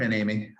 And Amy.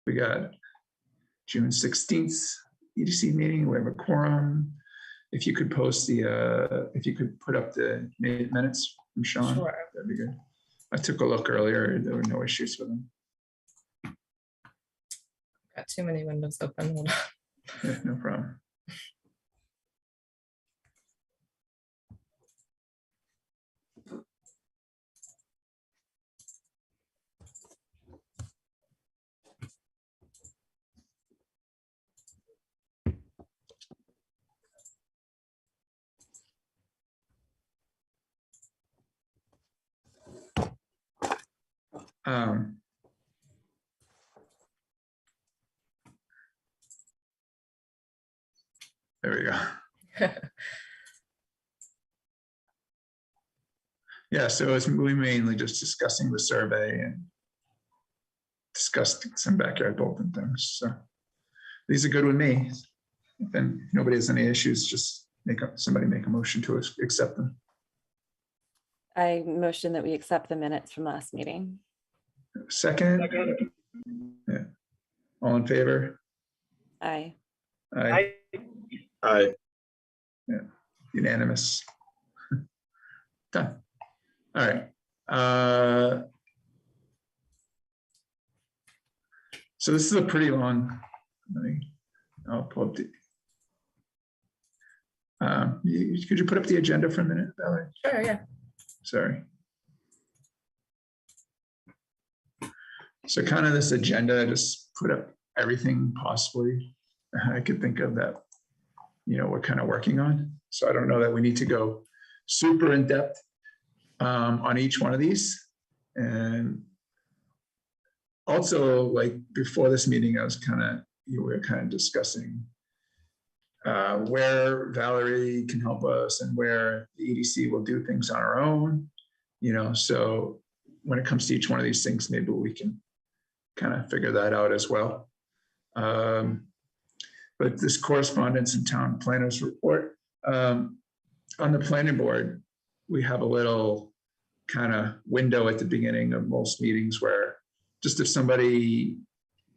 We got June 16th EDC meeting. We have a quorum. If you could post the, if you could put up the minutes from Sean, Sure. that'd be good. I took a look earlier. There were no issues with them. Got too many windows open. Hold on. Yeah, no problem. There we go. Yeah, so it's we mainly just discussing the survey and discussed some backyard bulletin things. So these are good with me. If then nobody has any issues, just somebody make a motion to accept them. I motion that we accept the minutes from last meeting. Second. Yeah. All in favor? Aye. Aye. Aye. Yeah. Unanimous. Done. All right. So this is a pretty long. I'll pull up the. Could you put up the agenda for a minute, Valerie? Sure, yeah. Sorry. So kind of this agenda, I just put up everything possibly I could think of that, we're kind of working on. So I don't know that we need to go super in depth on each one of these. And also, like before this meeting, I was we were kind of discussing where Valerie can help us and where the EDC will do things on our own, so when it comes to each one of these things, maybe we can kind of figure that out as well. But this correspondence and town planners report, on the planning board, we have a little kind of window at the beginning of most meetings where just if somebody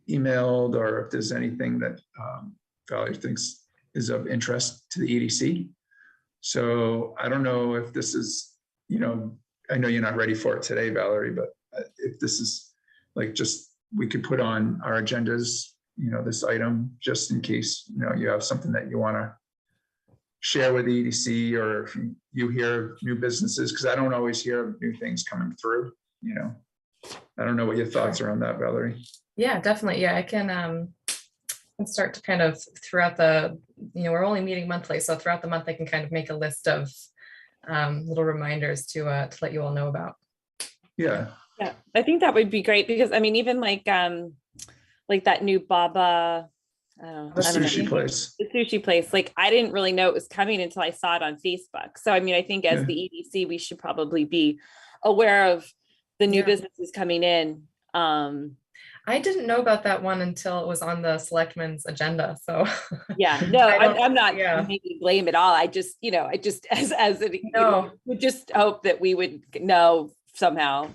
emailed or if there's anything that Valerie thinks is of interest to the EDC. So I don't know if this is, I know you're not ready for it today, Valerie, but if this is like just we could put on our agendas, this item just in case, you have something that you want to share with the EDC or if you hear new businesses, because I don't always hear new things coming through, I don't know what your thoughts are on that, Valerie. Yeah, definitely. Yeah, I can start to kind of throughout the, we're only meeting monthly. So throughout the month, I can kind of make a list of little reminders to let you all know about. Yeah. Yeah, I think that would be great because I mean, even like that new BABA The I don't know. sushi place. The sushi place, like I didn't really know it was coming until I saw it on Facebook. So I mean, I think as Yeah. the EDC, we should probably be aware of the new Yeah. businesses coming in. I didn't know about that one until it was on the selectmen's agenda, so. Yeah, no, I don't- I'm not yeah. making blame at all. I just, as it, No. would just hope that we would know somehow,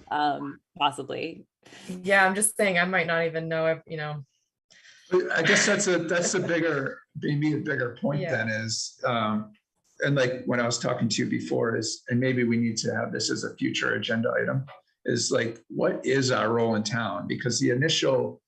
possibly. Yeah, I'm just saying, I might not even know, But I guess that's a bigger, maybe a bigger point Yeah. then is, and like when I was talking to you before is, and maybe we need to have this as a future agenda item, is like, what is our role in town? Because the initial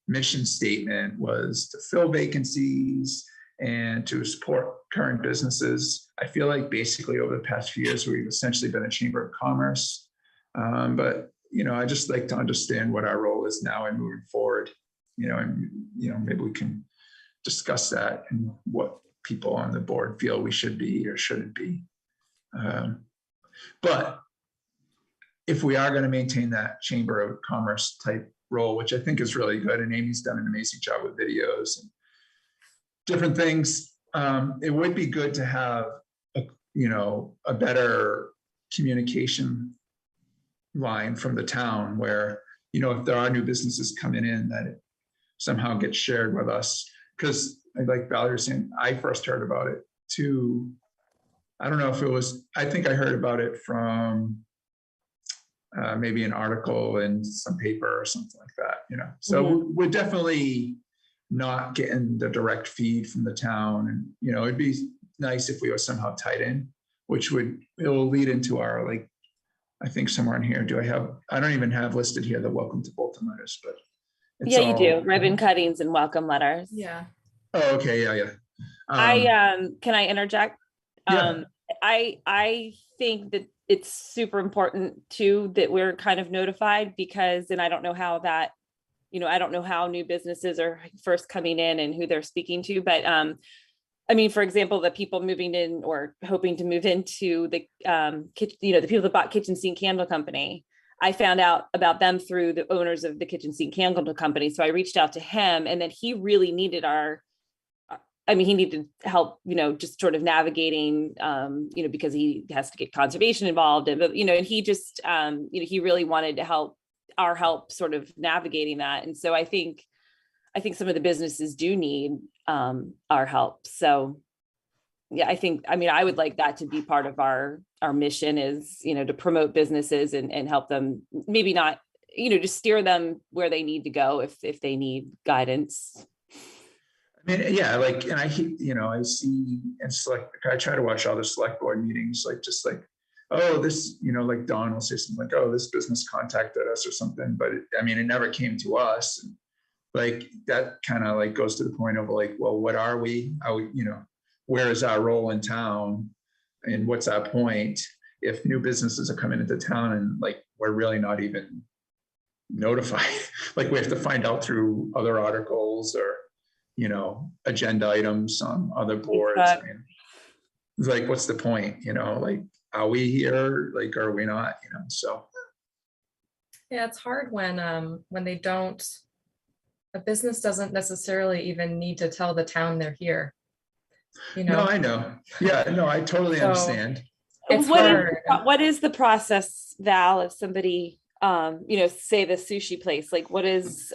mission statement was to fill vacancies and to support current businesses. I feel like basically over the past few years, we've essentially been a chamber of commerce. But, I just like to understand what our role is now and moving forward, and, maybe we can discuss that and what people on the board feel we should be or shouldn't be. But if we are going to maintain that chamber of commerce type role, which I think is really good, and Amy's done an amazing job with videos and different things, it would be good to have a better communication line from the town where, if there are new businesses coming in, that it somehow gets shared with us. Because like Valerie was saying, I first heard about it too. I don't know if it was, I think I heard about it from maybe an article in some paper or something like that, So we're definitely not getting the direct feed from the town. And, it'd be nice if we were somehow tied in, which it will lead into our, like, I think somewhere in here, I don't even have listed here the welcome to Bolton letters, but. Yeah, you do. Ribbon cuttings and welcome letters. yeah. Oh, okay. Yeah. Can I interject? Yeah. I think that it's super important too, that we're kind of notified because, and I don't know how that, I don't know how new businesses are first coming in and who they're speaking to, but I mean, for example, the people moving in or hoping to move into the the people that bought Kitchen Sink Candle Company, I found out about them through the owners of the Kitchen Sink Candle Company. So I reached out to him, and then he really needed he needed help, just sort of navigating, because he has to get conservation involved, and he just, he really wanted to help sort of navigating that. And so I think some of the businesses do need our help. So yeah, I would like that to be part of our mission is, to promote businesses and help them, maybe not, just steer them where they need to go if they need guidance. I mean, yeah, like, and I see and select, I try to watch all the select board meetings, like, just like, oh, this, like Dawn will say something like, oh, this business contacted us or something, but it never came to us. And like, that kind of like goes to the point of like, well, what are we, where is our role in town? And what's our point if new businesses are coming into town and like, we're really not even notified, like we have to find out through other articles or, agenda items on other boards. Exactly. It's like, what's the point? Like, are we here? Like, are we not? So. Yeah, it's hard when they don't, a business doesn't necessarily even need to tell the town they're here. No, I know. Yeah, no, I totally understand. It's hard. What is the process, Val, if somebody, say the sushi place, like what is,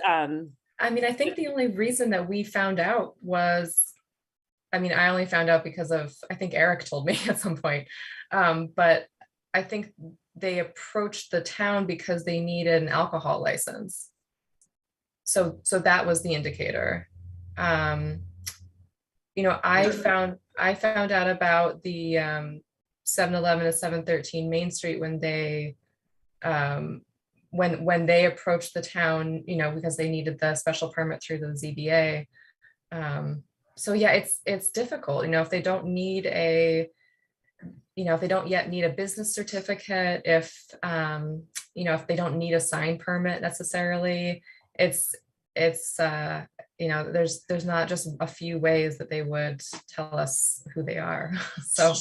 I think the only reason that we found out was, I only found out because of, I think Eric told me at some point. But I think they approached the town because they needed an alcohol license. So that was the indicator. I found out about the 7-Eleven to 713 Main Street when they when they approached the town, because they needed the special permit through the ZBA. So yeah, it's difficult, if they don't need if they don't yet need a business certificate, if they don't need a sign permit necessarily, there's not just a few ways that they would tell us who they are. So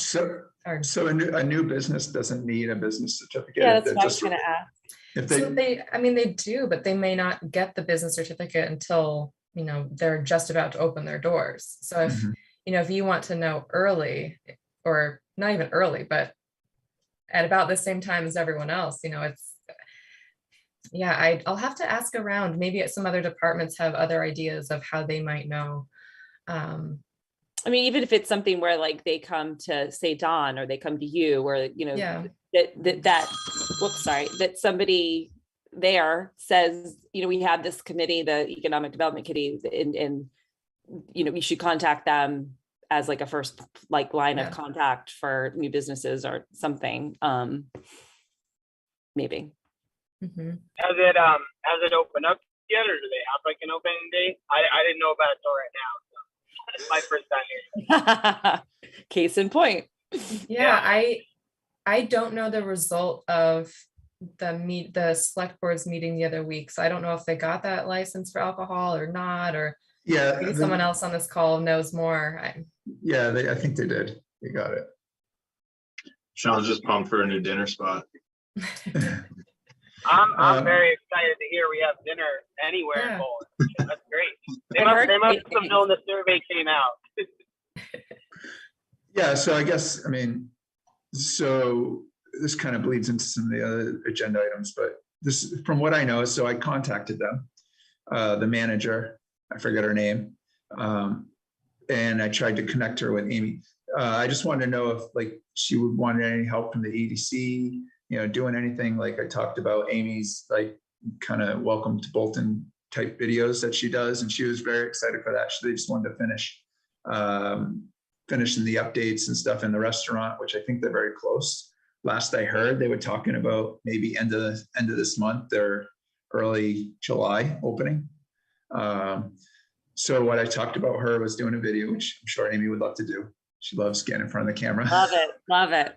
a new business doesn't need a business certificate. Yeah, that's what I was going to ask. They do, but they may not get the business certificate until they're just about to open their doors. So if, Mhm. if you want to know early, or not even early, but at about the same time as everyone else, I'll have to ask around. Maybe some other departments have other ideas of how they might know. I mean, even if it's something where like they come to say Dawn, or they come to you, or, Yeah. that somebody there says, we have this committee, the Economic Development Committee, and we should contact them as like a first line Yeah. of contact for new businesses or something. Maybe. Mhm. Has it opened up yet, or do they have like an opening date? I didn't know about it till right now. So it's my first time here. Case in point. Yeah, I don't know the result of the select board's meeting the other week. So I don't know if they got that license for alcohol or not, or Yeah. maybe someone else on this call knows more. I think they did. They got it. Sean's just pumped for a new dinner spot. I'm very excited to hear we have dinner anywhere in Yeah. Bowling. That's great. They I heard must it- have known the survey came out. Yeah, so I guess, so this kind of bleeds into some of the other agenda items, but this, from what I know, so I contacted them, the manager, I forget her name, and I tried to connect her with Amy. I just wanted to know if she would want any help from the EDC, doing anything like I talked about Amy's kind of welcome to Bolton type videos that she does, and she was very excited for that. They just wanted to finishing the updates and stuff in the restaurant, which I think they're very close. Last I heard, they were talking about maybe end of this month or early July opening. So what I talked about her was doing a video, which I'm sure Amy would love to do. She loves getting in front of the camera. Love it.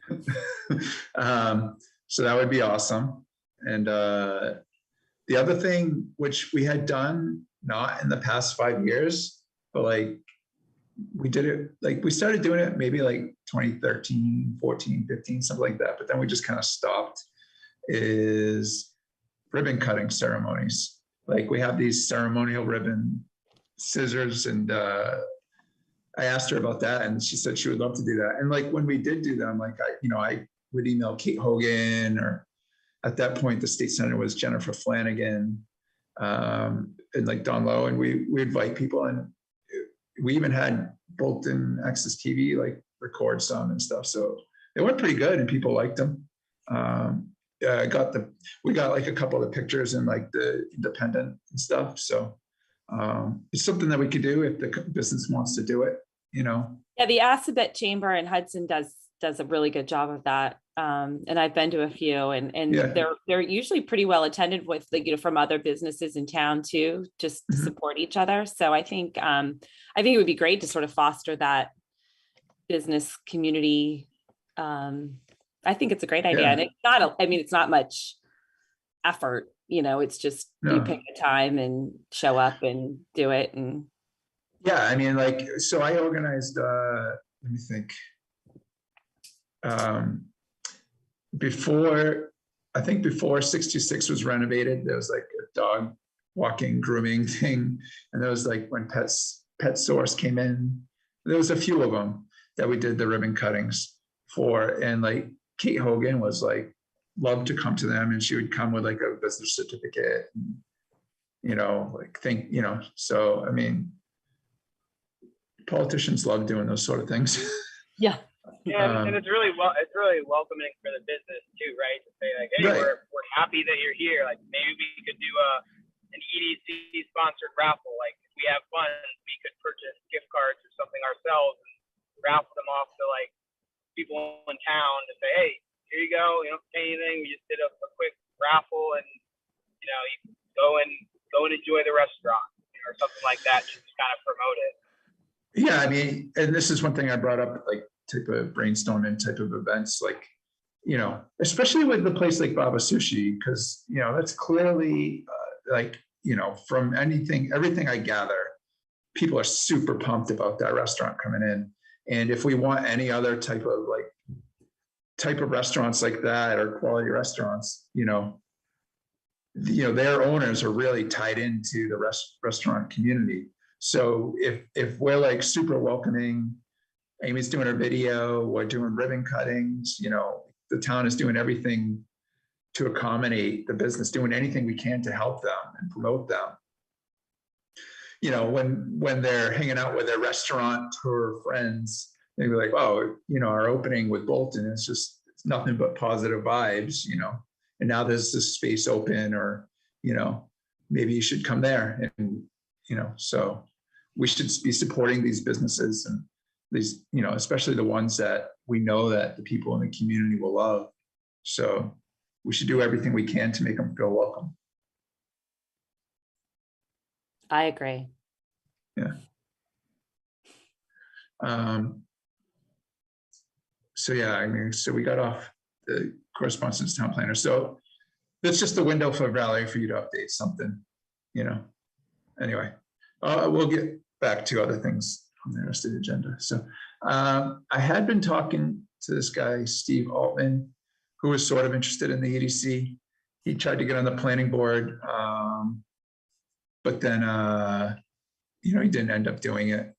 So that would be awesome. And the other thing, which we had done not in the past 5 years, but we did it, we started doing it maybe 2013, 14, 15, something like that. But then we just kind of stopped, is ribbon cutting ceremonies. We have these ceremonial ribbon scissors, and I asked her about that, and she said she would love to do that. And when we did do them, I would email Kate Hogan, or at that point, the state senator was Jennifer Flanagan, and Don Lowe, and we invite people, and we even had Bolton Access TV record some and stuff. So they went pretty good, and people liked them. We got a couple of the pictures in the Independent and stuff. So it's something that we could do if the business wants to do it. Yeah, the Assabet Chamber in Hudson does a really good job of that. And I've been to a few, and Yeah. they're usually pretty well attended with from other businesses in town too, just to support each other. So I think it would be great to sort of foster that business community. I think it's a great idea, and it's not much effort. It's just you pick a time and show up and do it. And so I organized. Let me think. Before 626 was renovated, there was a dog walking grooming thing, and there was when Pet Source came in. There was a few of them that we did the ribbon cuttings for, and Kate Hogan was loved to come to them, and she would come with a business certificate, and, so politicians love doing those sort of things. Yeah. Yeah, and it's really welcoming for the business too, right? To say hey, Right. we're happy that you're here. Maybe we could do an EDC sponsored raffle. If we have fun, we could purchase gift cards or something ourselves and raffle them off to people in town to say, hey, here you go. You don't pay anything. We just did a quick raffle, and you can go and enjoy the restaurant or something like that, just to kind of promote it. Yeah, and this is one thing I brought up, type of brainstorming type of events, especially with the place like Baba Sushi, because that's clearly from everything I gather, people are super pumped about that restaurant coming in. And if we want any other type of restaurants like that, or quality restaurants, their owners are really tied into the restaurant community. So if we're like super welcoming, Amy's doing her video, we're doing ribbon cuttings, the town is doing everything to accommodate the business, doing anything we can to help them and promote them. When they're hanging out with their restaurateur friends, they'd be like, oh, our opening with Bolton is just nothing but positive vibes, and now there's this space open, or, maybe you should come there. And, so we should be supporting these businesses, and these, especially the ones that we know that the people in the community will love. So we should do everything we can to make them feel welcome. I agree. Yeah. So yeah, so we got off the correspondence town planner. So that's just the window for Valerie for you to update something, Anyway, we'll get back to other things on the rest of the agenda. So I had been talking to this guy, Steve Altman, who was sort of interested in the EDC. He tried to get on the planning board, but then, he didn't end up doing it.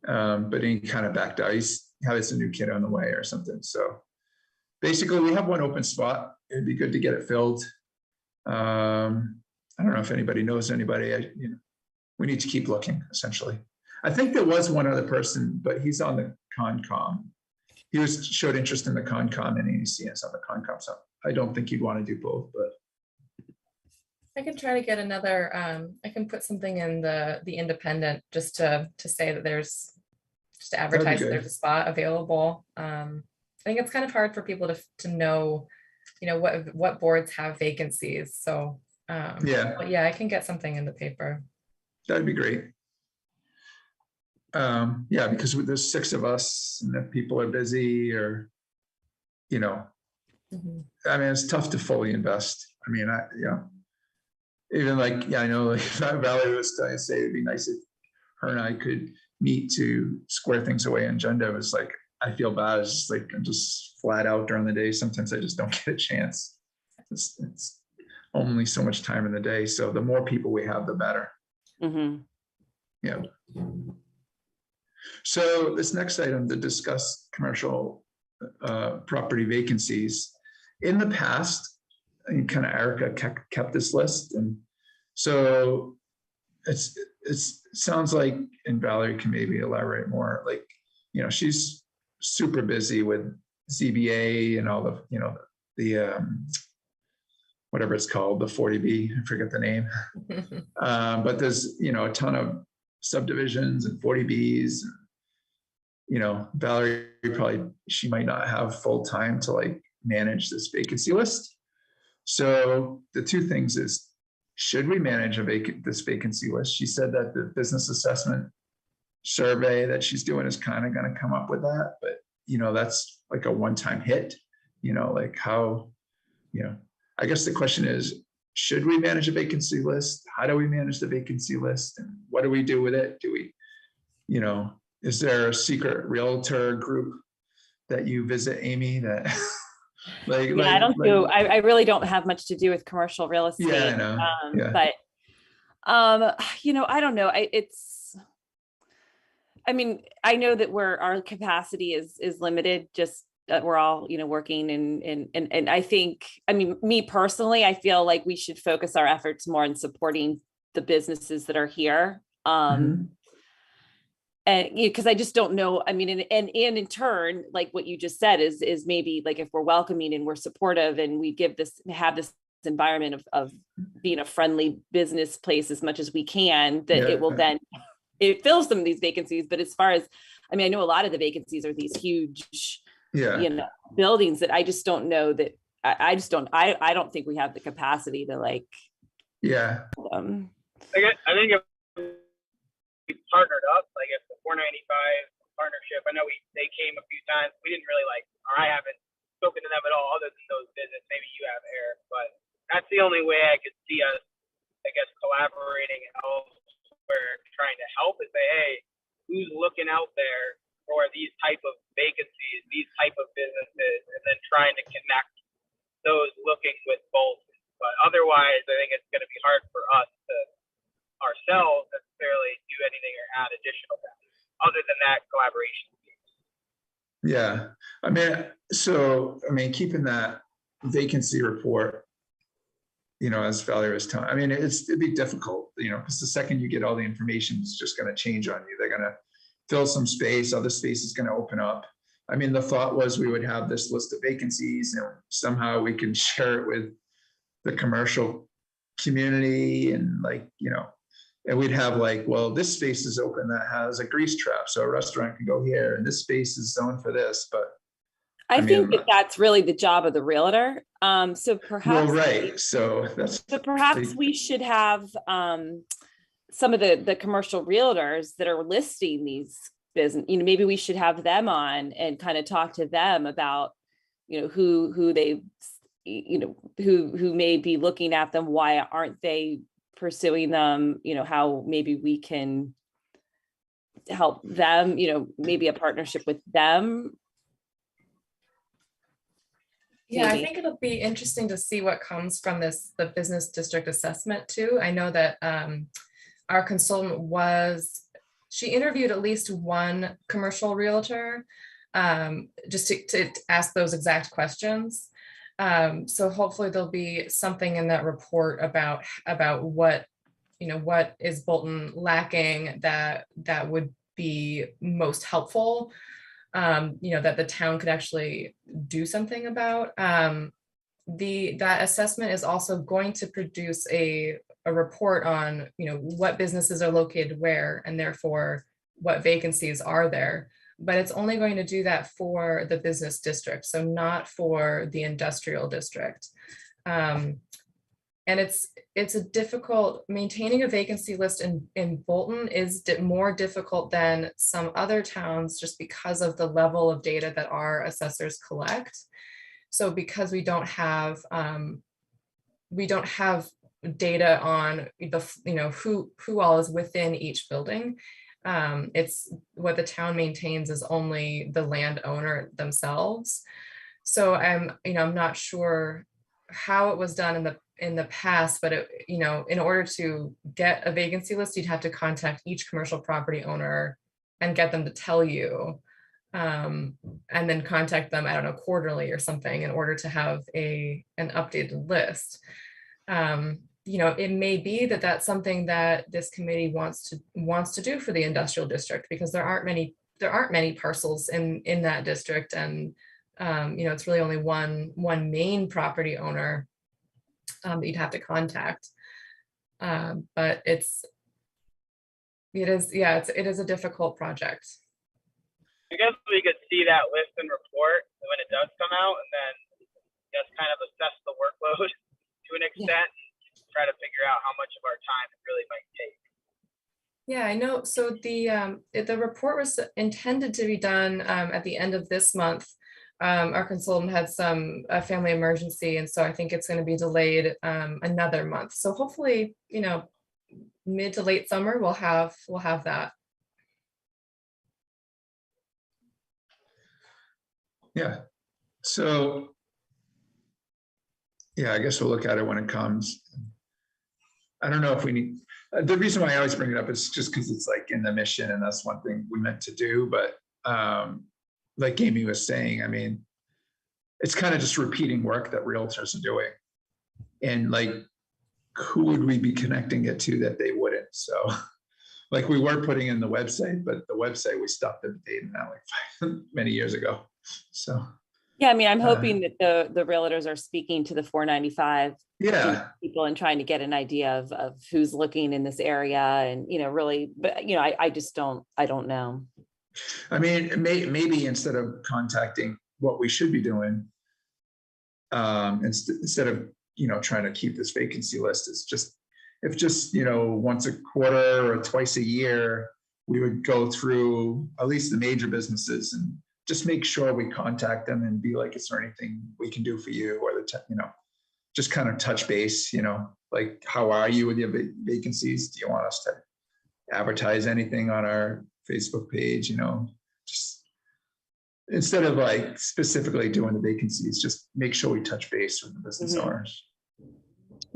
But he kind of backed out. He has a new kid on the way or something. So basically we have one open spot. It'd be good to get it filled. I don't know if anybody knows anybody. We need to keep looking, essentially. I think there was one other person, but he's on the Concom. He showed interest in the Concom and EDC, and it's on the Concom. So I don't think he'd want to do both, but I can try to get another, I can put something in the Independent just to say that just to advertise that there's a spot available. I think it's kind of hard for people to know, what boards have vacancies. So yeah, I can get something in the paper. That'd be great. Yeah, because there's 6 of us, and if people are busy, or, I mean, it's tough to fully invest. I mean, even I know like Valerie was trying to say it'd be nice if her and I could meet to square things away on agenda. It was like, I feel bad. It's just like, I'm just flat out during the day. Sometimes I just don't get a chance. It's only so much time in the day. So the more people we have, the better. Mm-hmm. Yeah. So this next item, to discuss commercial property vacancies. In the past, kind of Erica kept this list, and so it sounds like, and Valerie can maybe elaborate more, like, she's super busy with ZBA and all the whatever it's called, the 40B, I forget the name. But there's, a ton of subdivisions and 40Bs. Valerie she might not have full time to manage this vacancy list. So the two things is, should we manage this vacancy list? She said that the business assessment survey that she's doing is kind of going to come up with that, but that's like a one-time hit. How, I guess the question is, should we manage a vacancy list? How do we manage the vacancy list? And what do we do with it? Do we, is there a secret realtor group that you visit, Amy, that I really don't have much to do with commercial real estate. Yeah, I know. But I don't know. I know that our capacity is limited, just that we're all, working and I think, me personally, I feel like we should focus our efforts more on supporting the businesses that are here. And because I just don't know, and in turn, like what you just said is maybe like, if we're welcoming and we're supportive and we have this environment of being a friendly business place as much as we can, that it will then, it fills some of these vacancies. But as far as, I know a lot of the vacancies are these huge, buildings that I just don't know that I don't think we have the capacity to I think if we partnered up, like if the 495 partnership, I know they came a few times. We didn't really or I haven't spoken to them at all other than those visits. Maybe you have, Eric, but that's the only way I could see us, I guess, collaborating elsewhere, trying to help is say, hey, who's looking out there for these type of vacancies, these type of businesses, and then trying to connect those looking with both. But otherwise, I think it's going to be hard for us to ourselves necessarily do anything or add additional value other than that collaboration. Yeah, I mean, keeping that vacancy report, as Valerie was telling, I mean, it'd be difficult, because the second you get all the information, it's just going to change on you. They're going to fill some space, other space is going to open up. I mean, the thought was we would have this list of vacancies and somehow we can share it with the commercial community and and we'd have well, this space is open that has a grease trap, so a restaurant can go here, and this space is zoned for this. But I think that's really the job of the realtor. So perhaps, well, right. So perhaps we should have some of the commercial realtors that are listing these business. Maybe we should have them on and kind of talk to them about, who they, who may be looking at them. Why aren't they pursuing them? How maybe we can help them. Maybe a partnership with them. Yeah, I think it'll be interesting to see what comes from the business district assessment too. I know that our consultant she interviewed at least one commercial realtor just to ask those exact questions. So hopefully there'll be something in that report about what is Bolton lacking that would be most helpful. That the town could actually do something about. That assessment is also going to produce a report on, what businesses are located where, and therefore what vacancies are there. But it's only going to do that for the business district, so not for the industrial district. And it's a difficult, maintaining a vacancy list in Bolton is more difficult than some other towns just because of the level of data that our assessors collect. So because we don't have data on who all is within each building, it's what the town maintains is only the landowner themselves. So I'm not sure how it was done in the past, but in order to get a vacancy list, you'd have to contact each commercial property owner and get them to tell you, and then contact them, I don't know, quarterly or something in order to have an updated list. It may be that that's something that this committee wants to do for the industrial district, because there aren't many parcels in that district, and it's really only one main property owner that you'd have to contact. But it is a difficult project. I guess we could see that list and report when it does come out, and then just kind of assess the workload to an extent, and try to figure out how much of our time it really might take. Yeah, I know. So the report was intended to be done at the end of this month. Our consultant had a family emergency, and so I think it's going to be delayed another month. So hopefully, mid to late summer, we'll have that. Yeah. So yeah, I guess we'll look at it when it comes. I don't know if we need. The reason why I always bring it up is just because it's in the mission, and that's one thing we meant to do. But like Amy was saying, I mean, it's kind of just repeating work that realtors are doing, and who would we be connecting it to that they wouldn't? So we were putting in the website, but the website, we stopped updating that many years ago. So yeah, I mean, I'm hoping that the realtors are speaking to the 495 people and trying to get an idea of who's looking in this area, and really, but I just don't know. I mean, maybe instead of contacting what we should be doing, instead of trying to keep this vacancy list, is just once a quarter or twice a year, we would go through at least the major businesses and just make sure we contact them and be like, is there anything we can do for you? Or just kind of touch base, how are you with your vacancies? Do you want us to advertise anything on our Facebook page? Just instead of specifically doing the vacancies, just make sure we touch base with the business owners.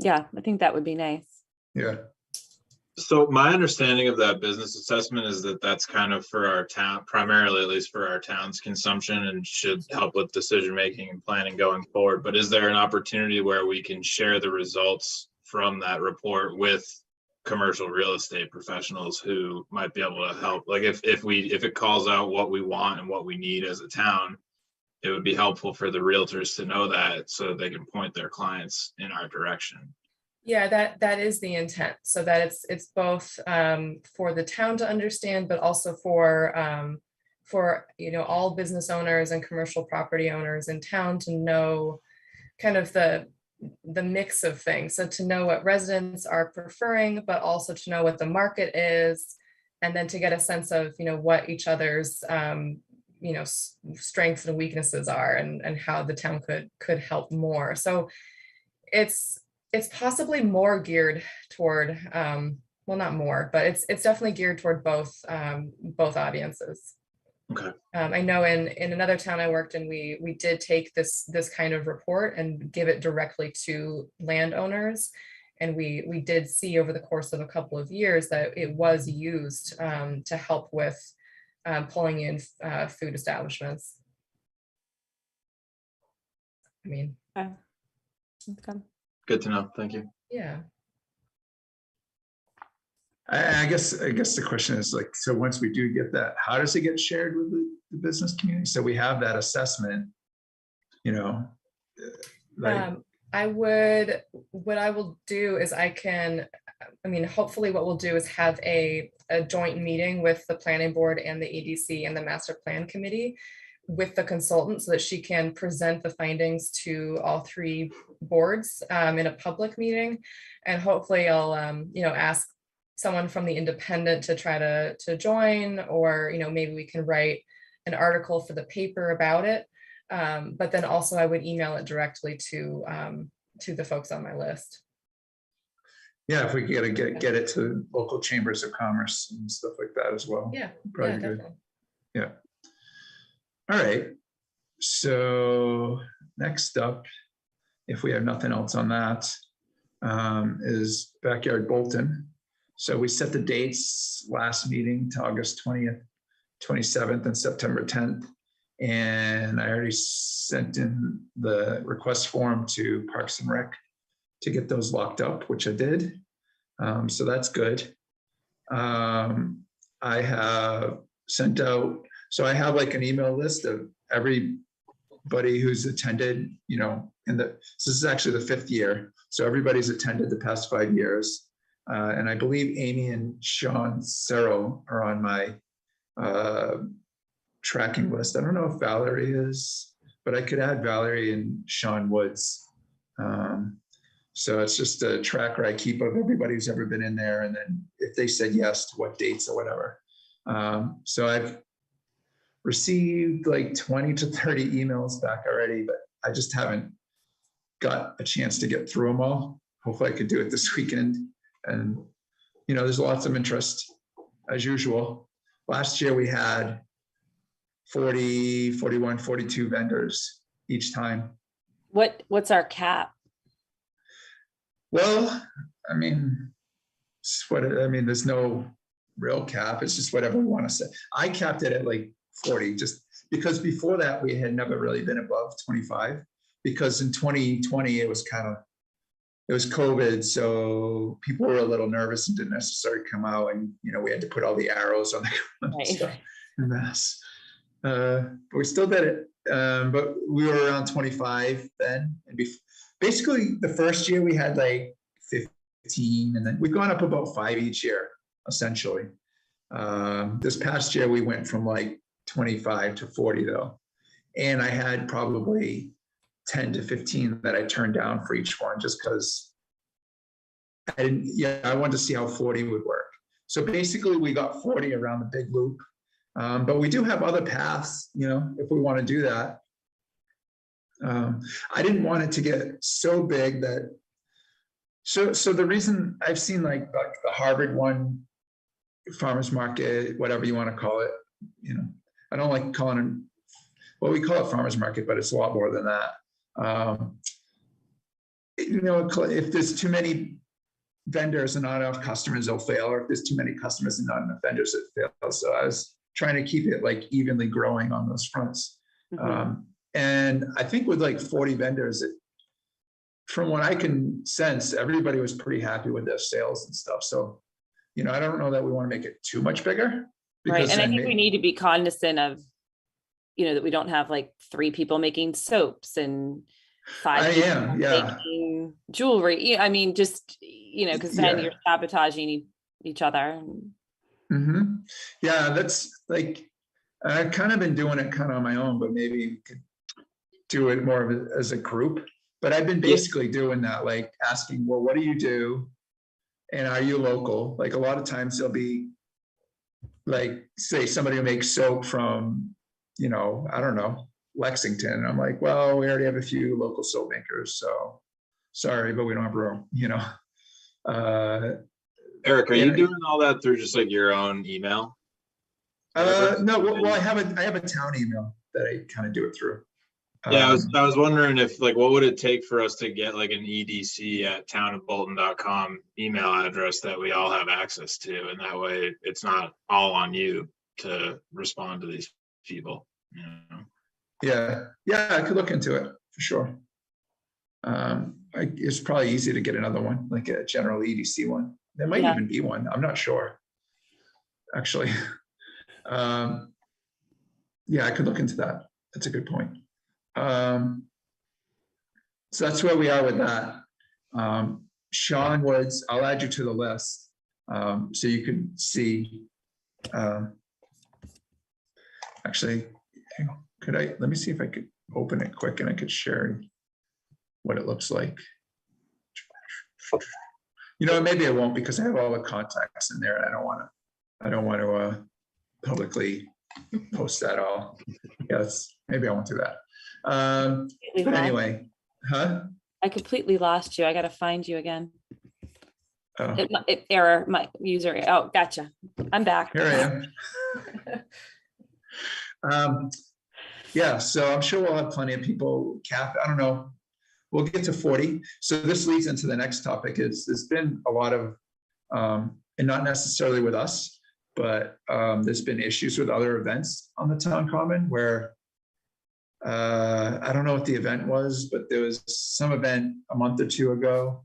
Yeah, I think that would be nice. Yeah. So my understanding of that business assessment is that that's kind of for our town, primarily at least for our town's consumption, and should help with decision making and planning going forward. But is there an opportunity where we can share the results from that report with commercial real estate professionals who might be able to help? Like if it calls out what we want and what we need as a town, it would be helpful for the realtors to know that so they can point their clients in our direction. Yeah, that is the intent, so that it's both for the town to understand, but also for all business owners and commercial property owners in town to know kind of the mix of things. So to know what residents are preferring, but also to know what the market is, and then to get a sense of what each other's strengths and weaknesses are, and how the town could help more. So it's possibly more geared toward, well, not more, but it's definitely geared toward both audiences. Okay. I know in another town I worked in, we did take this kind of report and give it directly to landowners. And we did see over the course of a couple of years that it was used to help with pulling in food establishments. I mean, Okay. Good to know. Thank you. yeah. I guess the question is like, so once we do get that, how does it get shared with the business community? So we have that assessment, like, what I will do is hopefully what we'll do is have a joint meeting with the planning board and the EDC and the master plan committee with the consultant, so that she can present the findings to all three boards in a public meeting. And hopefully I'll ask someone from the independent to try to join, or maybe we can write an article for the paper about it. But then also I would email it directly to the folks on my list. yeah, if we could get it to local chambers of commerce and stuff like that as well. Yeah, Probably yeah, good. definitely. Yeah. All right. So next up, if we have nothing else on that, is Backyard Bolton. So we set the dates last meeting to August 20th, 27th, and September 10th. And I already sent in the request form to Parks and Rec to get those locked up, which I did. So that's good. I have sent out, so I have like an email list of everybody who's attended, this is actually the 5th year. So everybody's attended the past 5 years. And I believe Amy and Sean Serro are on my tracking list. I don't know if Valerie is, but I could add Valerie and Sean Woods. So it's just a tracker I keep of everybody who's ever been in there. And then if they said yes to what dates or whatever. So I've received like 20 to 30 emails back already, but I just haven't got a chance to get through them all. Hopefully I could do it this weekend. And, there's lots of interest as usual. Last year we had 40, 41, 42 vendors each time. What's our cap? Well, there's no real cap. It's just whatever we want to say. I capped it at like 40, just because before that we had never really been above 25, because in 2020 it was COVID, so people were a little nervous and didn't necessarily come out, and we had to put all the arrows on the ground and stuff, a mess. But we still did it. But we were around 25 then, and basically the first year we had like 15, and then we've gone up about 5 each year, essentially. This past year we went from like 25 to 40 though, and I had probably 10 to 15 that I turned down for each one, just because I wanted to see how 40 would work. So basically we got 40 around the big loop. But we do have other paths, if we want to do that. I didn't want it to get so big that, so the reason I've seen like the Harvard one, farmers market, whatever you want to call it, I don't like calling it, well, we call it farmers market, but it's a lot more than that. if there's too many vendors and not enough customers, they'll fail, or if there's too many customers and not enough vendors, it fails. So I was trying to keep it like evenly growing on those fronts. And I think with like 40 vendors, from what I can sense, everybody was pretty happy with their sales and stuff. So, I don't know that we want to make it too much bigger. Right. And I think we then need to be cognizant of, that we don't have like 3 people making soaps and 5 people making jewelry. I mean, just, because then you're sabotaging each other. Yeah, that's like, I've kind of been doing it kind of on my own, but maybe we could do it more as a group. But I've been basically doing that, like asking, well, what do you do? And are you local? Like a lot of times there'll be like, say somebody who makes soap from, I don't know, Lexington. And I'm like, well, we already have a few local soap makers. So sorry, but we don't have room, Eric, are you doing all that through just like your own email? No, well, I have a town email that I kind of do it through. Yeah, I was wondering if like, what would it take for us to get like an EDC at townofbolton.com email address that we all have access to, and that way it's not all on you to respond to these people. Yeah, I could look into it for sure. It's probably easy to get another one, like a general EDC one. There might even be one. I'm not sure, actually. Yeah, I could look into that. That's a good point. So that's where we are with that. Sean Woods, I'll add you to the list so you can see. Actually, hang on. Let me see if I could open it quick and I could share what it looks like. Maybe I won't because I have all the contacts in there and I don't want to publicly post that all. Yes, maybe I won't do that. But anyway, I completely lost you. I got to find you again. Oh. Error, my user. Oh, gotcha. I'm back. Here I am. Yeah, so I'm sure we'll have plenty of people. Cap, I don't know. We'll get to 40. So this leads into the next topic. There's been a lot of, and not necessarily with us, but there's been issues with other events on the town common where I don't know what the event was, but there was some event a month or two ago.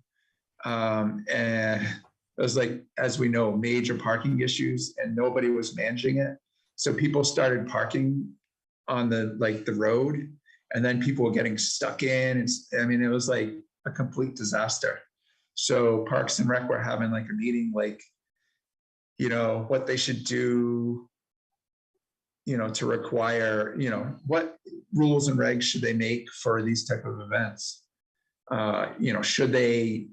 And it was like, as we know, major parking issues and nobody was managing it. So people started parking on the road and then people were getting stuck in. And I mean, it was like a complete disaster. So Parks and Rec were having like a meeting, like, what they should do, to require, what rules and regs should they make for these type of events? Should they,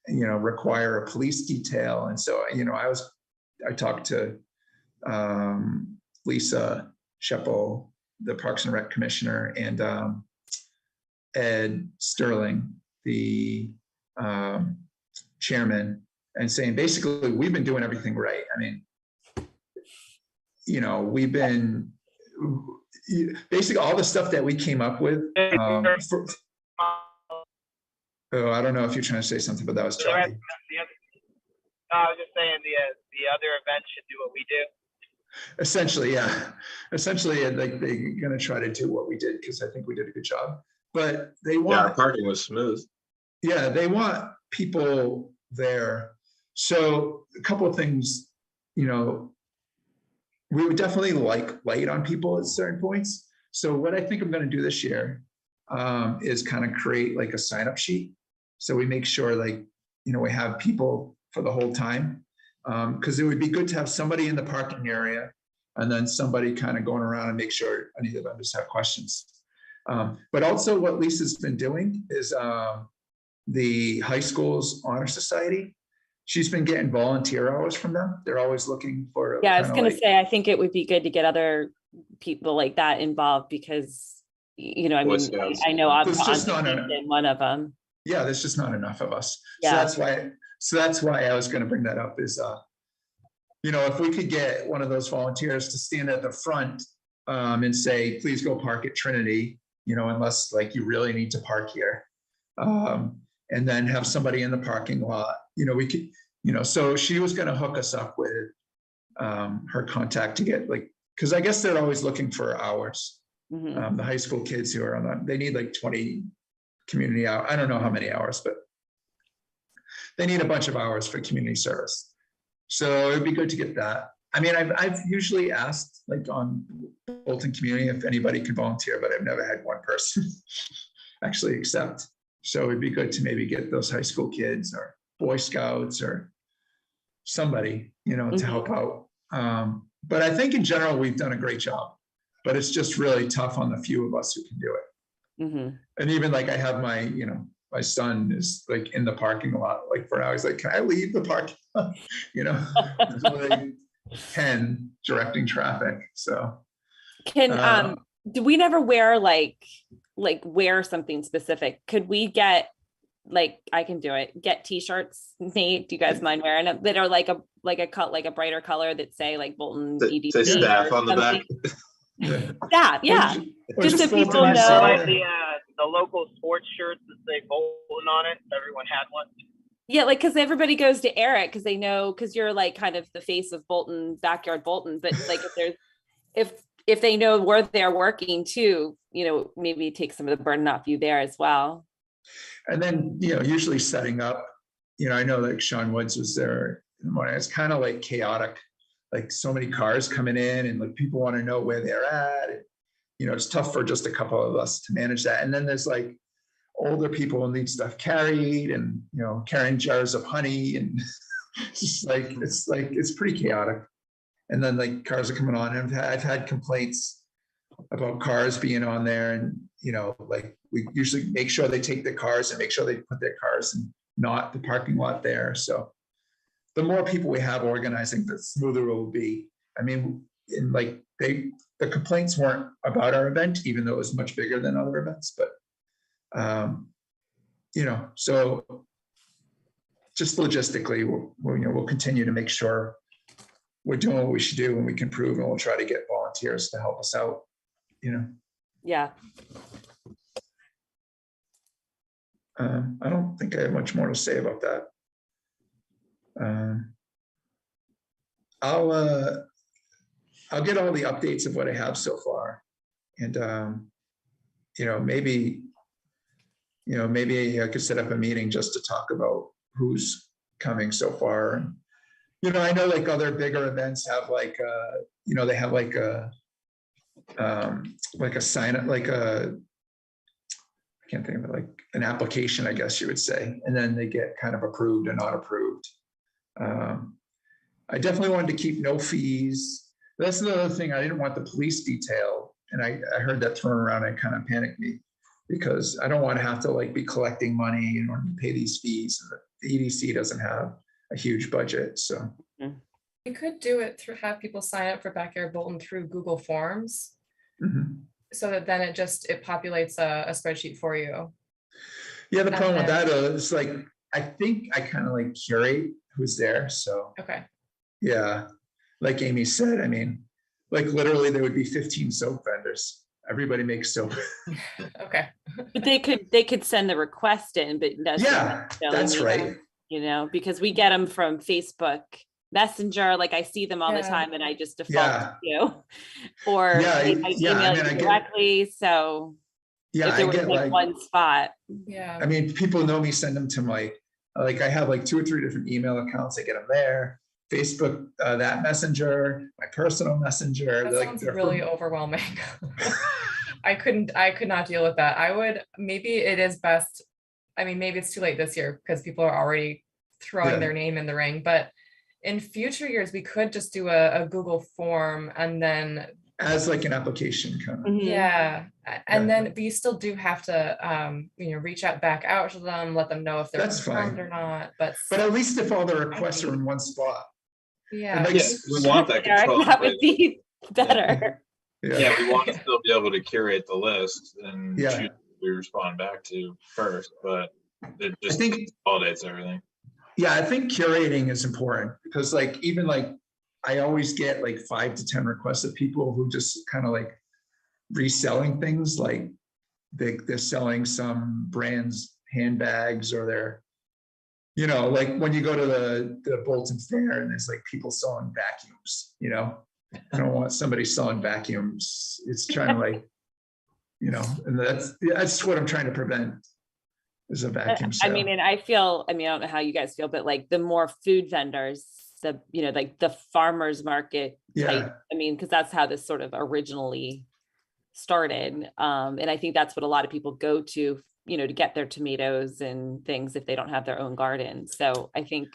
require a police detail? And so, I talked to Lisa Sheppel, the Parks and Rec commissioner, and Ed Sterling, the chairman, and saying basically we've been doing everything right. I mean, we've been basically all the stuff that we came up with. I don't know if you're trying to say something, but that was choppy. I was just saying the other events should do what we do. Essentially, yeah. Essentially, like they're going to try to do what we did because I think we did a good job. But they want our parking was smooth. Yeah, they want people there. So a couple of things, we would definitely like light on people at certain points. So what I think I'm going to do this year is kind of create like a sign-up sheet. So we make sure we have people for the whole time. Because it would be good to have somebody in the parking area and then somebody kind of going around and make sure any of the vendors have questions. But also what Lisa's been doing is the high school's honor society. She's been getting volunteer hours from them. They're always looking for. Yeah, I was going to say, I think it would be good to get other people like that involved because, I mean, I know I'm one of them. Yeah, there's just not enough of us. Yeah. So that's why I was going to bring that up is, if we could get one of those volunteers to stand at the front and say, please go park at Trinity, unless you really need to park here. and then have somebody in the parking lot. We could, so she was going to hook us up with her contact to get like, because I guess they're always looking for hours. Mhm. The high school kids who are on that, they need like 20 community hours. I don't know how many hours, but they need a bunch of hours for community service. So it'd be good to get that. I mean, I've usually asked like on Bolton community if anybody can volunteer, but I've never had one person actually accept. So it'd be good to maybe get those high school kids or Boy Scouts or somebody, to help out. But I think in general, we've done a great job, but it's just really tough on the few of us who can do it. Mhm. And even like I have my, my son is like in the parking lot, like for hours, like, can I leave the parking lot? There's only 10 directing traffic. So Can do we never wear like wear something specific? Could we get like, I can do it, get t-shirts made? Do you guys mind wearing it that are like a brighter color that say like Bolton EDC Say staff or on the back. something? Staff, yeah. Or Just so Bolton people EDC. know. Like the local sports shirts that say Bolton on it. Everyone had one. Yeah, like because everybody goes to Eric because they know, because you're like kind of the face of Bolton, backyard Bolton. But like if they know where they're working too, maybe take some of the burden off you there as well. And then, usually setting up, I know like Sean Woods was there in the morning. It's kind of like chaotic, like so many cars coming in and like people want to know where they're at. And, it's tough for just a couple of us to manage that. And then there's like older people who need stuff carried and, carrying jars of honey. And it's pretty chaotic. And then like cars are coming on. And I've had complaints about cars being on there, and like we usually make sure they take the cars and make sure they put their cars in not the parking lot there. So the more people we have organizing, the smoother it will be. I mean, in like the complaints weren't about our event, even though it was much bigger than other events, but so just logistically, we'll continue to make sure we're doing what we should do and we can prove, and we'll try to get volunteers to help us out. Yeah. I don't think I have much more to say about that. I'll get all the updates of what I have so far, and maybe I could set up a meeting just to talk about who's coming so far. And I know like other bigger events have like they have like a sign up, like I can't think of it, like an application, I guess you would say, and then they get kind of approved or not approved. I definitely wanted to keep no fees. That's another thing. I didn't want the police detail, and I heard that thrown around. It kind of panicked me because I don't want to have to like be collecting money in order to pay these fees. The EDC doesn't have a huge budget, so. We could do it through, have people sign up for Backyard Bolton through Google Forms. Mhm. So that then it populates a spreadsheet for you. Yeah, the problem with then- that is like, I think I kind of like curate who's there. So Okay. yeah, like Amy said, I mean, like literally there would be 15 soap vendors. Everybody makes soap. Okay. But they could send the request in, but Yeah, that's right. Because we get them from Facebook Messenger, like I see them all the Yeah. time and I just default Yeah. to you. Or Yeah, I email I you get- directly. So Yeah, if there I was get like like, one spot. Yeah. I mean, people know me, send them to my, like I have like 2 or 3 different email accounts. I get them there. Facebook, that messenger, my personal messenger. That sounds really overwhelming. I could not deal with that. Maybe it is best. I mean, maybe it's too late this year because people are already throwing Yeah. their name in the ring, but in future years, we could just do a Google form and then, as like an application kind of. Mhm. yeah. And Yeah. then we still do have to, reach out back out to them, let them know if they're That's confirmed fine. or not, but But at least if all the requests are in one spot. yeah. like- Yeah, we want that Eric, control. that would be better. Yeah, we want to still be able to curate the list and Yeah. choose who we respond back to first, but it I just think, consolidates everything. yeah, I think curating is important because like, even like, I always get like 5 to 10 requests of people who just kind of like reselling things, like they're selling some brand's handbags or their, like when you go to the Bolton Fair and there's like people selling vacuums, I don't want somebody selling vacuums. It's trying to like, and that's what I'm trying to prevent is a vacuum I sale. mean, and I don't know how you guys feel, but like the more food vendors, like the farmers market type, because that's how this sort of originally started. And I think that's what a lot of people go to, to get their tomatoes and things if they don't have their own garden. So I think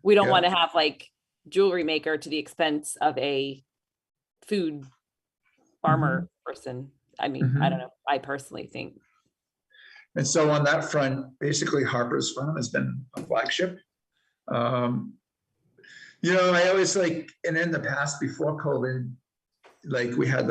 we don't want to have like jewelry maker to the expense of a food farmer person. I mean, I don't know. I personally think. And so on that front, basically Harper's Farm has been a flagship. I always like, and in the past before COVID, like we had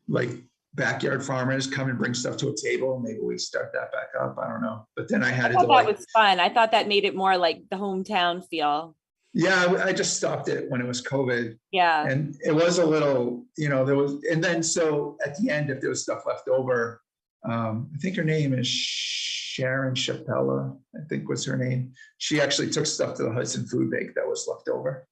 like backyard farmers come and bring stuff to a table. Maybe we start that back up. I don't know. But then I had to That was fun. I thought that made it more like the hometown feel. Yeah, I just stopped it when it was COVID. Yeah. And it was a little, there was, and then so at the end, if there was stuff left over, I think her name is Sharon Chapella, I think was her name. She actually took stuff to the Hudson Food Bank that was left over.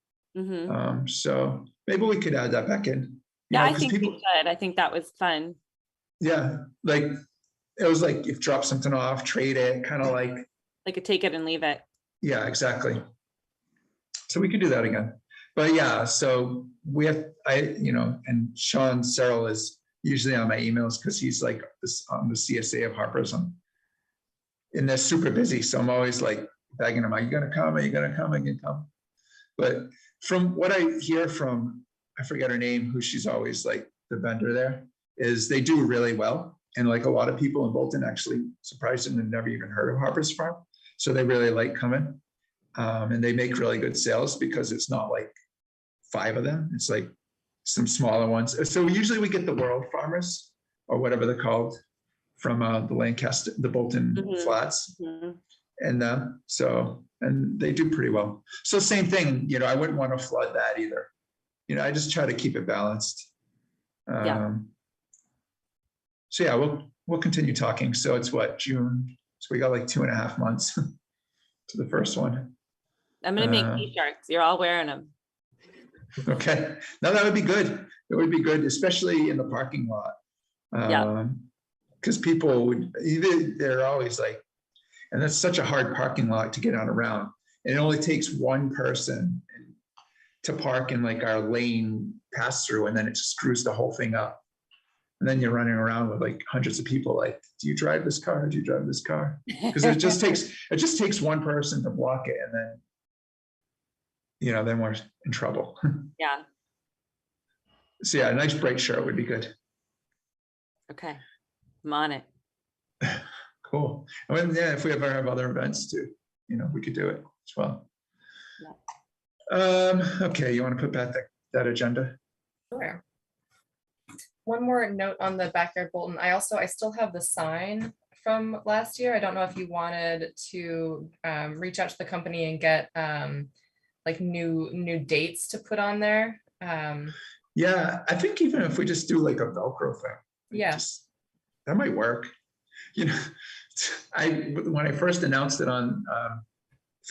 So maybe we could add that back in. Yeah, I think we should. I think that was fun. Yeah, like it was like if drop something off, trade it, kind of like a take it and leave it. Yeah, exactly. So we could do that again. But yeah, so we have, and Sean Searle is usually on my emails because he's like on the CSA of Harper's. And they're super busy. So I'm always like begging him, are you going to come? Are you going to come? Are you going to come? But from what I hear from, I forget her name, who she's always like the vendor there, is they do really well. And like a lot of people in Bolton actually surprisingly never even heard of Harper's Farm. So they really like coming. And they make really good sales because it's not like 5 of them. It's like some smaller ones. So usually we get the World Farmers or whatever they're called from the Lancaster, the Bolton flats. And and they do pretty well. So same thing, I wouldn't want to flood that either. I just try to keep it balanced. So yeah, we'll continue talking. So it's what, June? So we got like 2.5 months to the first one. I'm going to make t-shirts. You're all wearing them. Okay. No, that would be good. It would be good, especially in the parking lot. Because people they're always like, and that's such a hard parking lot to get on around. And it only takes one person to park in like our lane pass through, and then it screws the whole thing up. And then you're running around with like hundreds of people like, do you drive this car? Do you drive this car? Because it just takes one person to block it, and then then we're in trouble. Yeah. So yeah, a nice bright shirt would be good. Okay. I'm on it. Cool. And then, if we ever have other events too, we could do it as well. Yeah. Okay, you want to put back that agenda? Sure. One more note on the backyard Bolton. I still have the sign from last year. I don't know if you wanted to reach out to the company and get like new dates to put on there. Yeah, I think even if we just do like a Velcro thing, that might work. When I first announced it on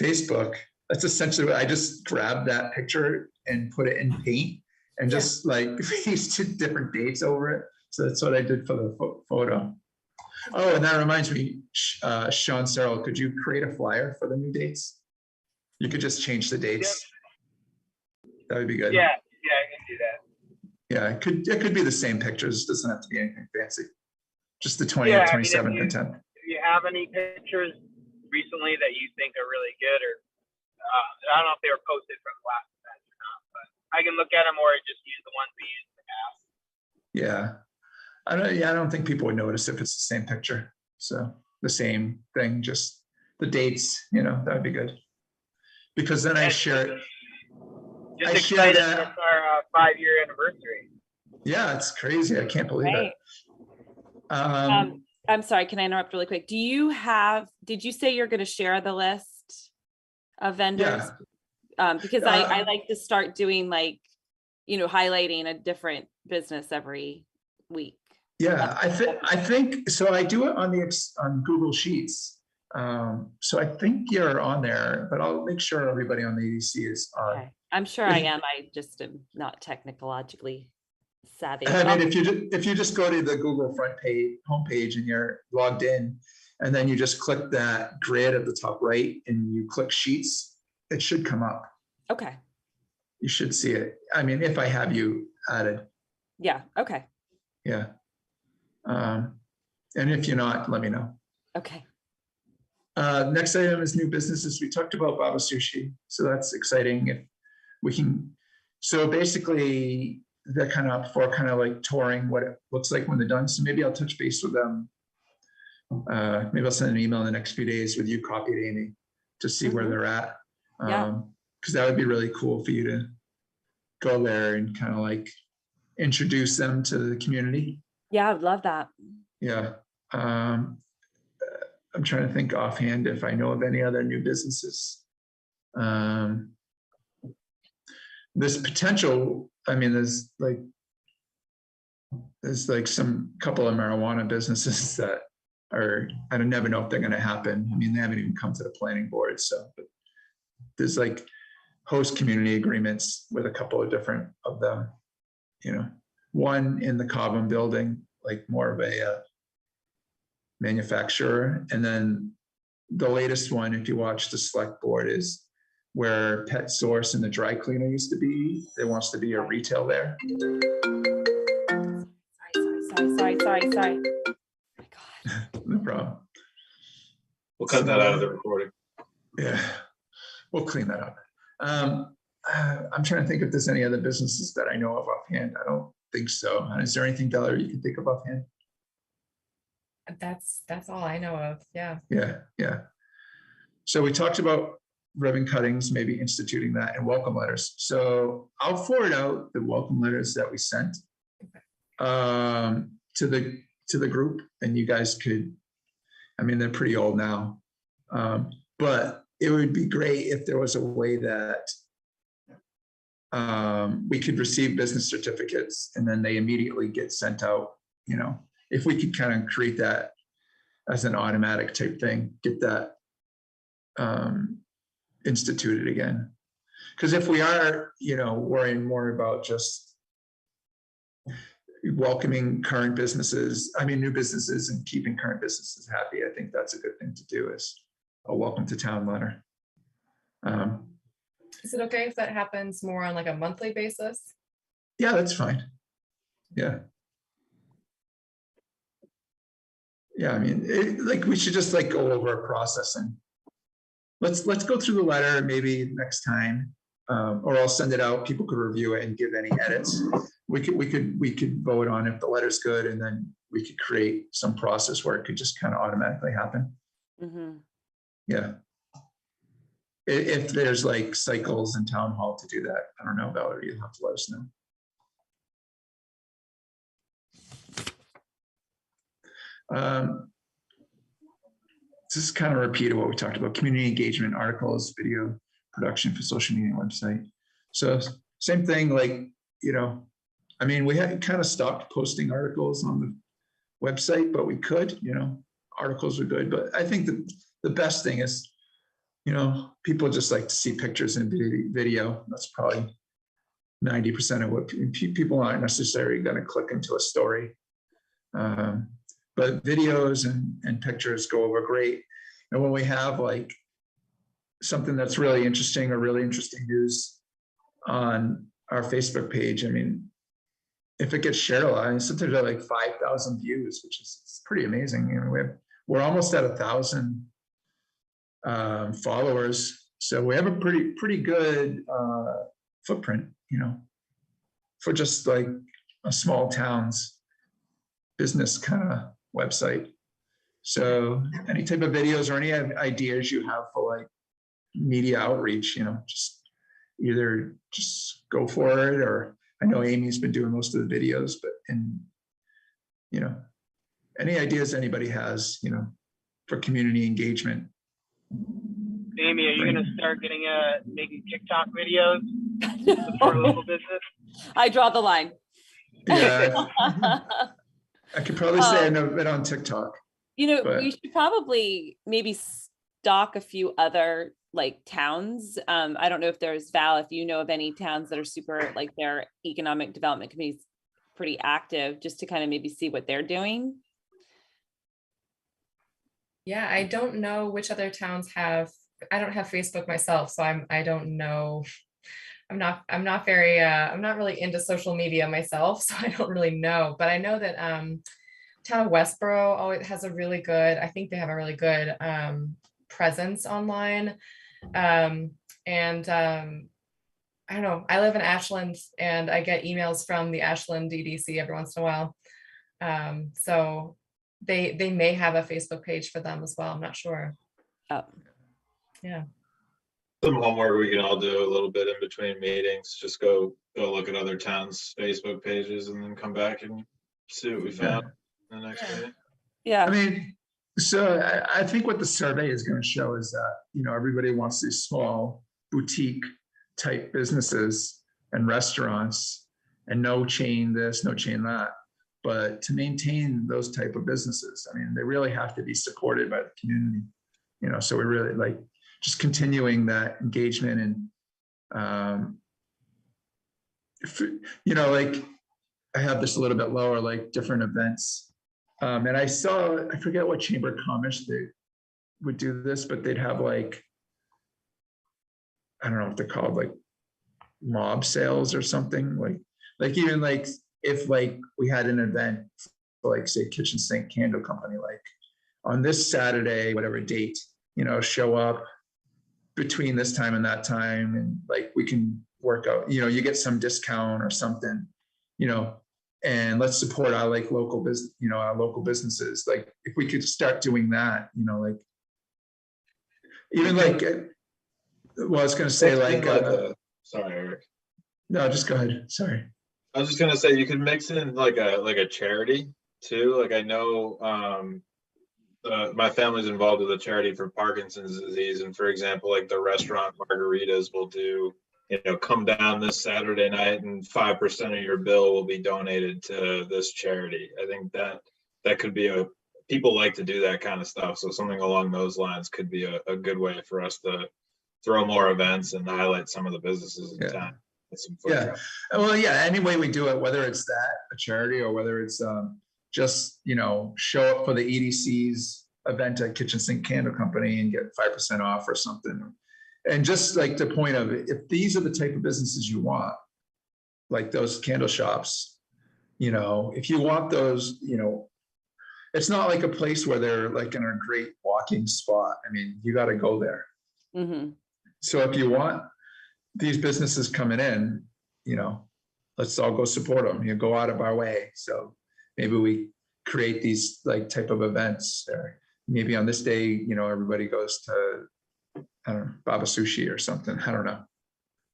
Facebook, that's essentially what I just grabbed that picture and put it in paint and just like pasted different dates over it. So that's what I did for the photo. Oh, and that reminds me, Sean Searle, could you create a flyer for the new dates? You could just change the dates. That would be good. Yeah, I can do that. Yeah, it could be the same pictures. It doesn't have to be anything fancy. Just the 20th, 27th, and 10th. If you have any pictures recently that you think are really good, or I don't know if they were posted from the last event or not, but I can look at them or just use the ones we used in the past. Yeah, I don't think people would notice if it's the same picture. So the same thing, just the dates. That would be good. Because then I share it. Just excited that it's our 5-year anniversary. Yeah, it's crazy. I can't believe it. I'm sorry, can I interrupt really quick? Did you say you're going to share the list of vendors? Because I like to start doing like, highlighting a different business every week. Yeah, I think, so I do it on on Google Sheets. So I think you're on there, but I'll make sure everybody on the EDC is on. Okay. I'm sure I am. I just am not technologically savvy. I mean, if you just go to the Google front page, homepage, and you're logged in, and then you just click that grid at the top right, and you click Sheets, it should come up. Okay. You should see it. I mean, if I have you added, Yeah. Okay. yeah. And if you're not, let me know. Okay. Next item is new businesses. We talked about Baba Sushi, so that's exciting. If we can, so basically they're kind of up for kind of like touring what it looks like when they're done. So maybe I'll touch base with them. Maybe I'll send an email in the next few days with you copied, Amy, to see where they're at. Yeah. Because that would be really cool for you to go there and kind of like introduce them to the community. Yeah, I'd love that. Yeah. I'm trying to think offhand if I know of any other new businesses. There's potential, I mean, there's like some couple of marijuana businesses that are, I don't never know if they're going to happen. I mean, they haven't even come to the planning board. So but there's like host community agreements with a couple of different of them, you know, one in the Cobham building, like more of a manufacturer. And then the latest one, if you watch the select board, is where Pet Source and the dry cleaner used to be. There wants to be a retail there. Sorry. Oh my God. No problem. We'll cut that out of the recording. Yeah, we'll clean that up. I'm trying to think if there's any other businesses that I know of offhand. I don't think so. Is there anything, Valerie, you can think of offhand? That's all I know of. Yeah. Yeah. So we talked about ribbon cuttings, maybe instituting that, and welcome letters. So I'll forward out the welcome letters that we sent to the group, and you guys could, I mean, they're pretty old now, but it would be great if there was a way that we could receive business certificates and then they immediately get sent out. You know, if we could kind of create that as an automatic type thing, get that instituted again. Because if we are, you know, worrying more about just welcoming current businesses, I mean, new businesses, and keeping current businesses happy, I think that's a good thing to do, is a welcome to town letter. Is it okay if that happens more on like a monthly basis? Yeah, that's fine. Yeah. Yeah, I mean, like we should just like go over a process and let's go through the letter maybe next time, or I'll send it out. People could review it and give any edits. We could vote on if the letter's good, and then we could create some process where it could just kind of automatically happen. Mm-hmm. Yeah. If there's like cycles in town hall to do that, I don't know, Valerie, you'll have to let us know. This is kind of repeated what we talked about: community engagement, articles, video production for social media website. So same thing, like, you know, I mean, we had kind of stopped posting articles on the website, but we could, you know, articles are good. But I think the best thing is, you know, people just like to see pictures and video. That's probably 90% of what people aren't necessarily going to click into a story. But videos and pictures go over great. And when we have like something that's really interesting or really interesting news on our Facebook page, I mean, if it gets shared a lot, I mean, sometimes they're like 5,000 views, which is it's pretty amazing. You know, we're almost at 1,000 followers. So we have a pretty good footprint, you know, for just like a small town's business kind of website. So any type of videos or any ideas you have for like media outreach, you know, just either just go for it, or I know Amy's been doing most of the videos, but you know, any ideas anity has, you know, for community engagement. Amy, are you going to start making TikTok videos for a local business? I draw the line. Yeah. I could probably say I know a bit on TikTok. You know, But- we should probably maybe stock a few other like towns. I don't know if there's Val, if you know of any towns that are super like their economic development committees pretty active, just to kind of maybe see what they're doing. Yeah, I don't know which other towns have, I don't have Facebook myself, so I don't know. I'm not very, I'm not really into social media myself, so I don't really know, but I know that town of Westboro always has a really good, I think they have a really good presence online. I don't know, I live in Ashland and I get emails from the Ashland EDC every once in a while. So they may have a Facebook page for them as well. I'm not sure. Oh, Yeah. Some homework we can all do a little bit in between meetings, just go look at other towns' Facebook pages and then come back and see what we found in the next Yeah. meeting. I yeah, mean, so I think what the survey is going to show is that, you know, everybody wants these small boutique type businesses and restaurants and no chain this, no chain that. But to maintain those type of businesses, I mean, they really have to be supported by the community, you know, so we really like just continuing that engagement and, you know, like I have this a little bit lower, like different events. And I saw, I forget what Chamber of Commerce they would do this, but they'd have like, I don't know what they're called, like mob sales or something, like even like if like we had an event, like say kitchen sink candle company, like on this Saturday, whatever date, you know, show up between this time and that time, and like we can work out, you know, you get some discount or something, you know, and let's support our like local business, you know, our local businesses. Like if we could start doing that, you know, like even like, well, I was going to say like, Sorry, Eric. no, just go ahead. Sorry. I was just gonna say you could mix in like a charity too. Like I know my family's involved with a charity for Parkinson's disease, and for example, like the restaurant Margaritas will do, you know, come down this Saturday night and 5% of your bill will be donated to this charity. I think that could be people like to do that kind of stuff. So something along those lines could be a good way for us to throw more events and highlight some of the businesses in town. Yeah, well, yeah, any way we do it, whether it's that, a charity, or whether it's just, you know, show up for the EDC's event at Kitchen Sink Candle Company and get 5% off or something. And just like the point of it, if these are the type of businesses you want, like those candle shops, you know, if you want those, you know, it's not like a place where they're like in a great walking spot. I mean, you got to go there. mm-hmm. So if you want these businesses coming in, you know, let's all go support them, you know, go out of our way. So maybe we create these like type of events, or maybe on this day, you know, everybody goes to, I don't know, Baba Sushi or something. I don't know.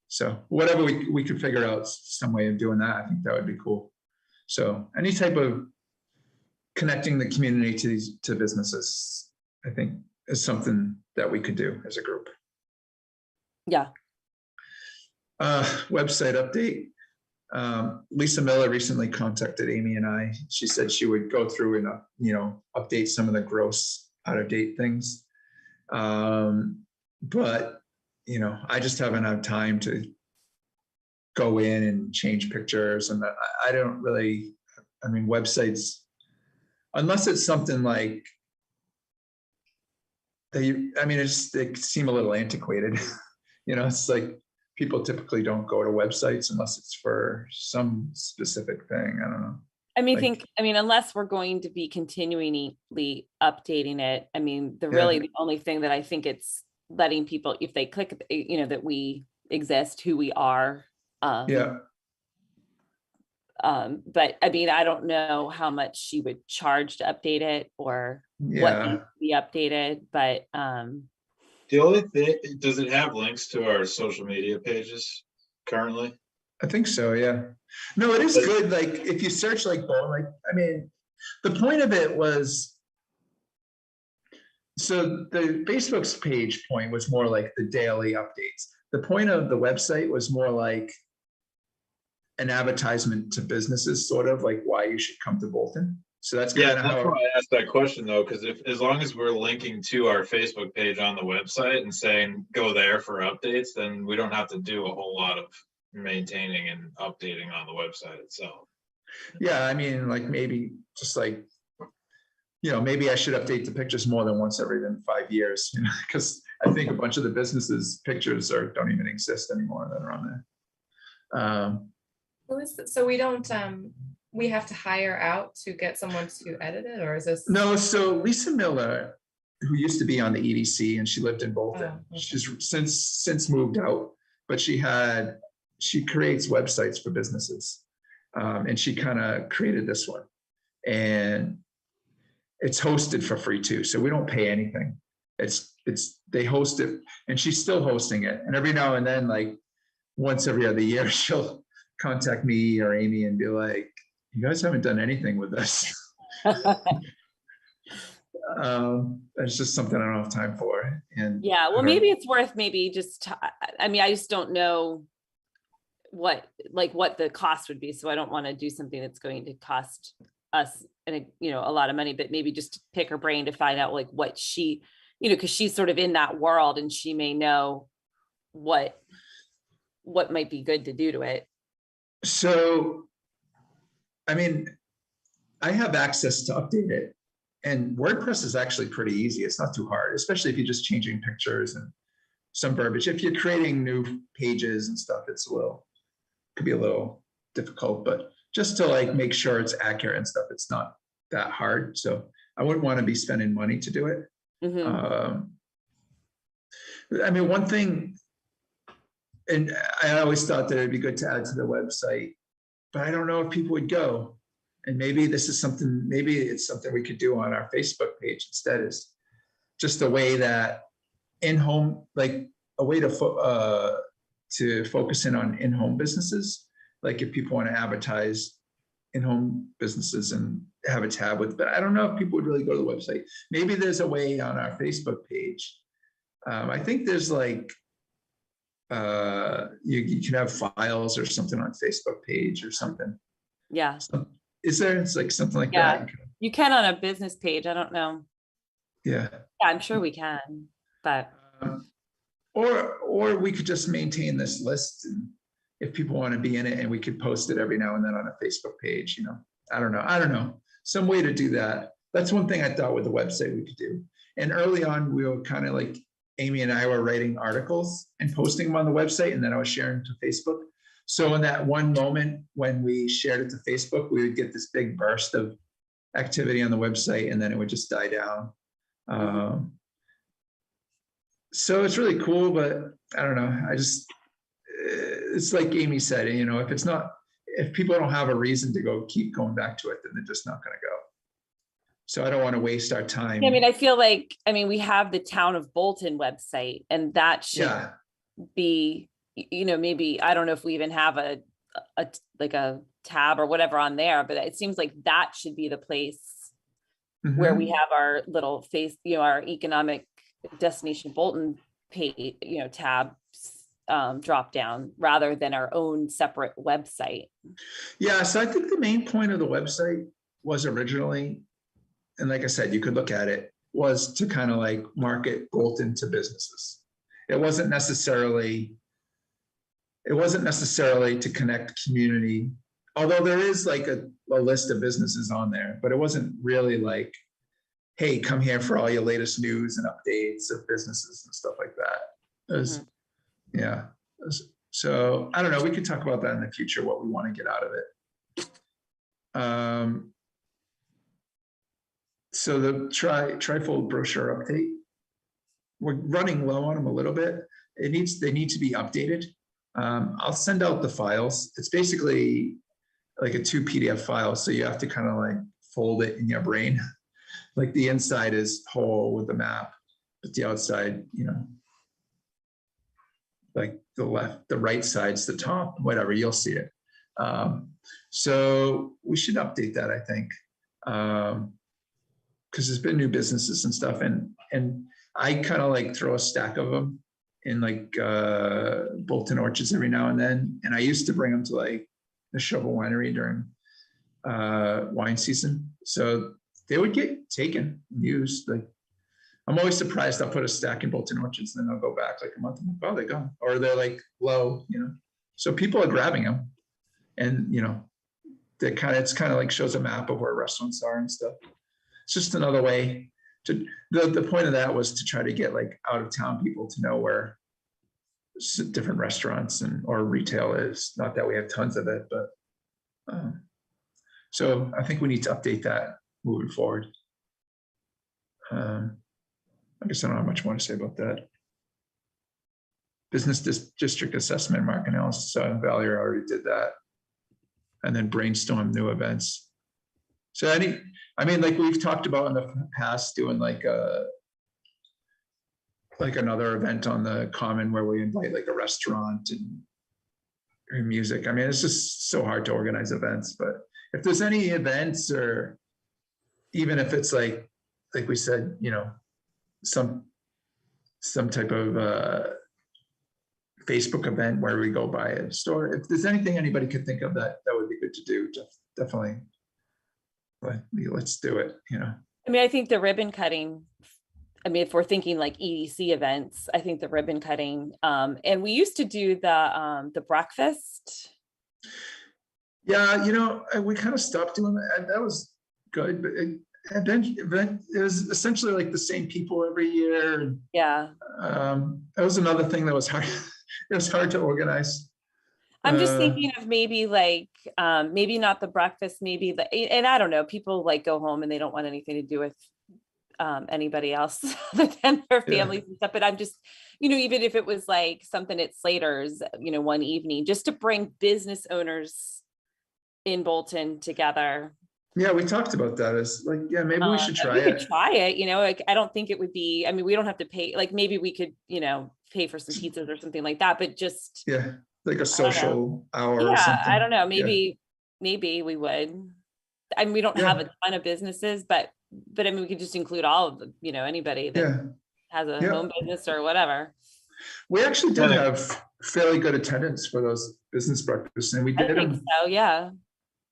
So whatever we could figure out some way of doing that, I think that would be cool. So any type of connecting the community to businesses, I think is something that we could do as a group. Yeah. Website update. Lisa Miller recently contacted Amy and I. She said she would go through and, you know, update some of the gross out of date things. But, you know, I just haven't had time to go in and change pictures. And I don't really, I mean, websites, unless it's something like, they seem a little antiquated. You know, it's like people typically don't go to websites unless it's for some specific thing. I don't know. I mean, unless we're going to be continually updating it, I mean, really the only thing that I think it's letting people, if they click, you know, that we exist, who we are. But I mean, I don't know how much she would charge to update it or what needs to be updated, but the only thing, does it have links to our social media pages currently? I think so, yeah. No, it is good. Like if you search like, I mean, the point of it was, so the Facebook's page point was more like the daily updates. The point of the website was more like an advertisement to businesses, sort of like why you should come to Bolton. So that's Yeah, kind of that's how, why I asked that question though, because if, as long as we're linking to our Facebook page on the website and saying go there for updates, then we don't have to do a whole lot of maintaining and updating on the website itself. yeah, I mean, like maybe just like, maybe I should update the pictures more than once every 5 years, because I think a bunch of the businesses' pictures don't even exist anymore that are on there. So we don't, we have to hire out to get someone to edit it, or is this? No, so Lisa Miller, who used to be on the EDC and she lived in Bolton, Oh, okay. she's since moved out, but she creates websites for businesses. And she kind of created this one, and it's hosted for free too. So we don't pay anything. They host it, and she's still hosting it. And every now and then, like once every other year, she'll contact me or Amy and be like, you guys haven't done anything with this. It's just something I don't have time for. And Yeah, well, maybe it's worth just, I mean, I just don't know what the cost would be. So I don't want to do something that's going to cost us a lot of money, but maybe just pick her brain to find out like what she, because she's sort of in that world and she may know what might be good to do to it. So, I mean, I have access to update it, and WordPress is actually pretty easy. It's not too hard, especially if you're just changing pictures and some verbiage. If you're creating new pages and stuff, could be a little difficult, but just to like make sure it's accurate and stuff, it's not that hard. So I wouldn't want to be spending money to do it. Mm-hmm. I mean, one thing, and I always thought that it'd be good to add to the website, but I don't know if people would go. And maybe it's something we could do on our Facebook page instead, is just a way that in-home, like a way to focus in on in-home businesses. Like if people want to advertise in-home businesses and have a tab with, but I don't know if people would really go to the website. Maybe there's a way on our Facebook page. I think there's like, you can have files or something on Facebook page or something. Yeah. Is there? It's like something like Yeah. that. You can on a business page. I don't know. Yeah. Yeah, I'm sure we can, but. Or we could just maintain this list, and if people want to be in it, and we could post it every now and then on a Facebook page, I don't know, some way to do that. That's one thing I thought with the website we could do. And early on, we were kind of like, Amy and I were writing articles and posting them on the website, and then I was sharing to Facebook. So in that one moment when we shared it to Facebook, we would get this big burst of activity on the website, and then it would just die down. So it's really cool, but I don't know. It's like Amy said, if people don't have a reason to keep going back to it, then they're just not going to go. So I don't want to waste our time. I mean, I feel like, we have the Town of Bolton website, and that should be, maybe, I don't know if we even have a tab or whatever on there, but it seems like that should be the place where we have our little our economic destination Bolton page, tab drop down, rather than our own separate website. Yeah, so I think the main point of the website was originally, and like I said, you could look at it, was to kind of like market Bolton to businesses. It wasn't necessarily to connect community, although there is like a list of businesses on there, but it wasn't really like, hey, come here for all your latest news and updates of businesses and stuff like that. It was, yeah. So I don't know. We could talk about that in the future, what we want to get out of it. So the trifold brochure update, we're running low on them a little bit. They need to be updated. I'll send out the files. It's basically like a 2 PDF files. So you have to kind of like fold it in your brain. Like the inside is whole with the map, but the outside, like the right side's the top, whatever, you'll see it. So we should update that, I think, because there's been new businesses and stuff, and I kind of like throw a stack of them in like Bolton Orchards every now and then, and I used to bring them to like the Shovel Winery during wine season. So they would get taken, used. Like, I'm always surprised. I'll put a stack in Bolton Orchards, and then I'll go back like a month. I'm like, oh, they're gone, or they're like low, So people are grabbing them, and it's kind of like shows a map of where restaurants are and stuff. It's just another way to. The point of that was to try to get like out of town people to know where different restaurants or retail is. Not that we have tons of it, but so I think we need to update that moving forward. I guess I don't have much more to say about that. Business district assessment, market analysis. So Valerie already did that, and then brainstorm new events. So like we've talked about in the past, doing like another event on the common where we invite like a restaurant and music. I mean, it's just so hard to organize events, but if there's any events, or even if it's like we said, some type of Facebook event where we go by a store. If there's anything anybody could think of that would be good to do, definitely. Let's do it. I mean, I think the ribbon cutting. I mean, if we're thinking like EDC events, I think the ribbon cutting, and we used to do the breakfast. Yeah, we kind of stopped doing that. And that was good, but it was essentially like the same people every year. And, yeah, that was another thing that was hard. It was hard to organize. I'm just thinking of maybe like maybe not the breakfast, maybe and I don't know. People like go home and they don't want anything to do with anybody else other than their families and stuff. But I'm just, even if it was like something at Slater's, one evening, just to bring business owners in Bolton together. Yeah, we talked about that. As like, yeah, maybe we should try it. We could try it, like I don't think it would be, I mean, we don't have to pay, like maybe we could, pay for some pizzas or something like that, but just like a social hour or something. I don't know, maybe we would. I mean, we don't have a ton of businesses, but I mean, we could just include all of them, anybody that has a home business or whatever. We actually did have fairly good attendance for those business breakfasts, and we did them. So yeah.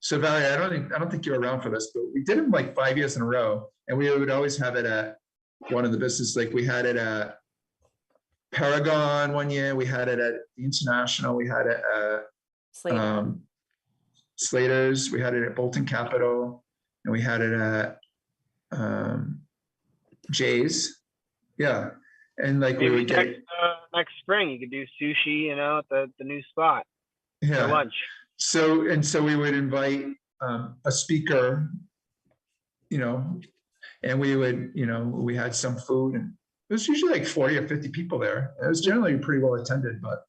So Valerie, I don't think you were around for this, but we did them like 5 years in a row, and we would always have it at one of the businesses. Like we had it at Paragon one year, we had it at the International, we had it at Slater's, we had it at Bolton Capital, and we had it at Jay's. Yeah, and like maybe we would get next spring you could do sushi, at the new spot for lunch. So we would invite a speaker, and we would, we had some food, and it was usually like 40 or 50 people there. It was generally pretty well attended, but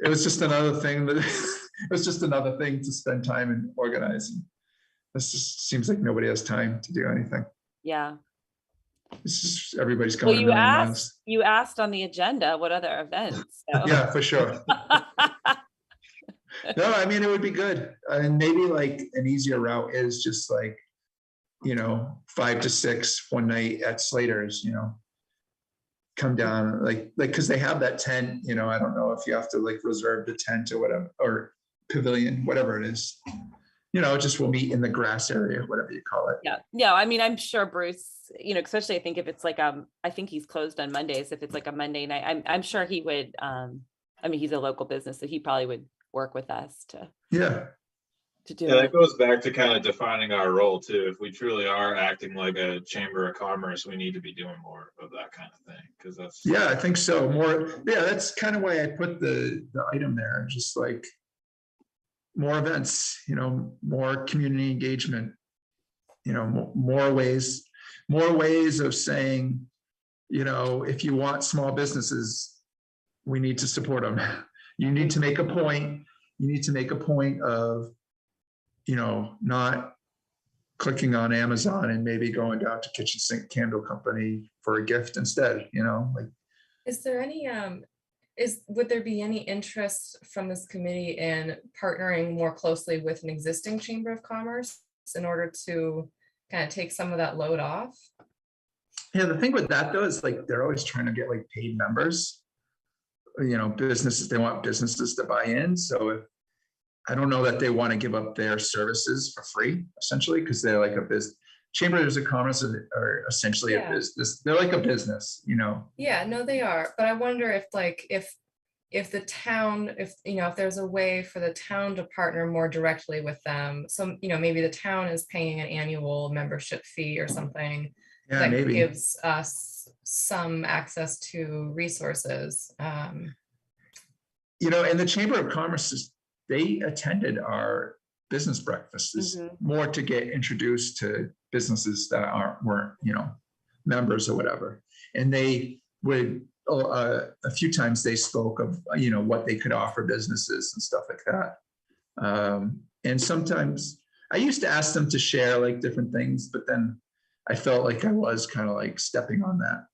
it was just another thing to spend time and organize. And this just seems like nobody has time to do anything. Yeah. It's just everybody's going. Well, you asked on the agenda what other events. So. Yeah, for sure. No, I mean, it would be good. And maybe like an easier route is just like, 5 to 6 one night at Slater's, come down like, cause they have that tent, I don't know if you have to like reserve the tent or whatever, or pavilion, whatever it is, just we'll meet in the grass area, whatever you call it. Yeah. Yeah. I mean, I'm sure Bruce, especially I think if it's like, I think he's closed on Mondays. If it's like a Monday night, I'm sure he would, I mean, he's a local business, so he probably would work with us to do it. That goes back to kind of defining our role too. If we truly are acting like a chamber of commerce, we need to be doing more of that kind of thing, because that's I think so. More, that's kind of why I put the item there, just like more events, more community engagement, more ways of saying, if you want small businesses, we need to support them. You need to make a point. You need to make a point of, not clicking on Amazon and maybe going down to Kitchen Sink Candle Company for a gift instead, like. Is there any, would there be any interest from this committee in partnering more closely with an existing Chamber of Commerce in order to kind of take some of that load off? Yeah, the thing with that though is like they're always trying to get like paid members. Businesses, they want businesses to buy in. So I don't know that they want to give up their services for free, essentially, because they're like a business. Chambers of Commerce are essentially a Yeah. business. They're like a business, you know. Yeah, no, they are. But I wonder if like if the town, if if there's a way for the town to partner more directly with them. So, maybe the town is paying an annual membership fee or something Yeah, that maybe. gives us some access to resources. And the Chamber of Commerce they attended our business breakfasts more to get introduced to businesses that weren't, members or whatever. And they would, a few times they spoke of, what they could offer businesses and stuff like that. And sometimes I used to ask them to share like different things, but then I felt like I was kind of like stepping on that,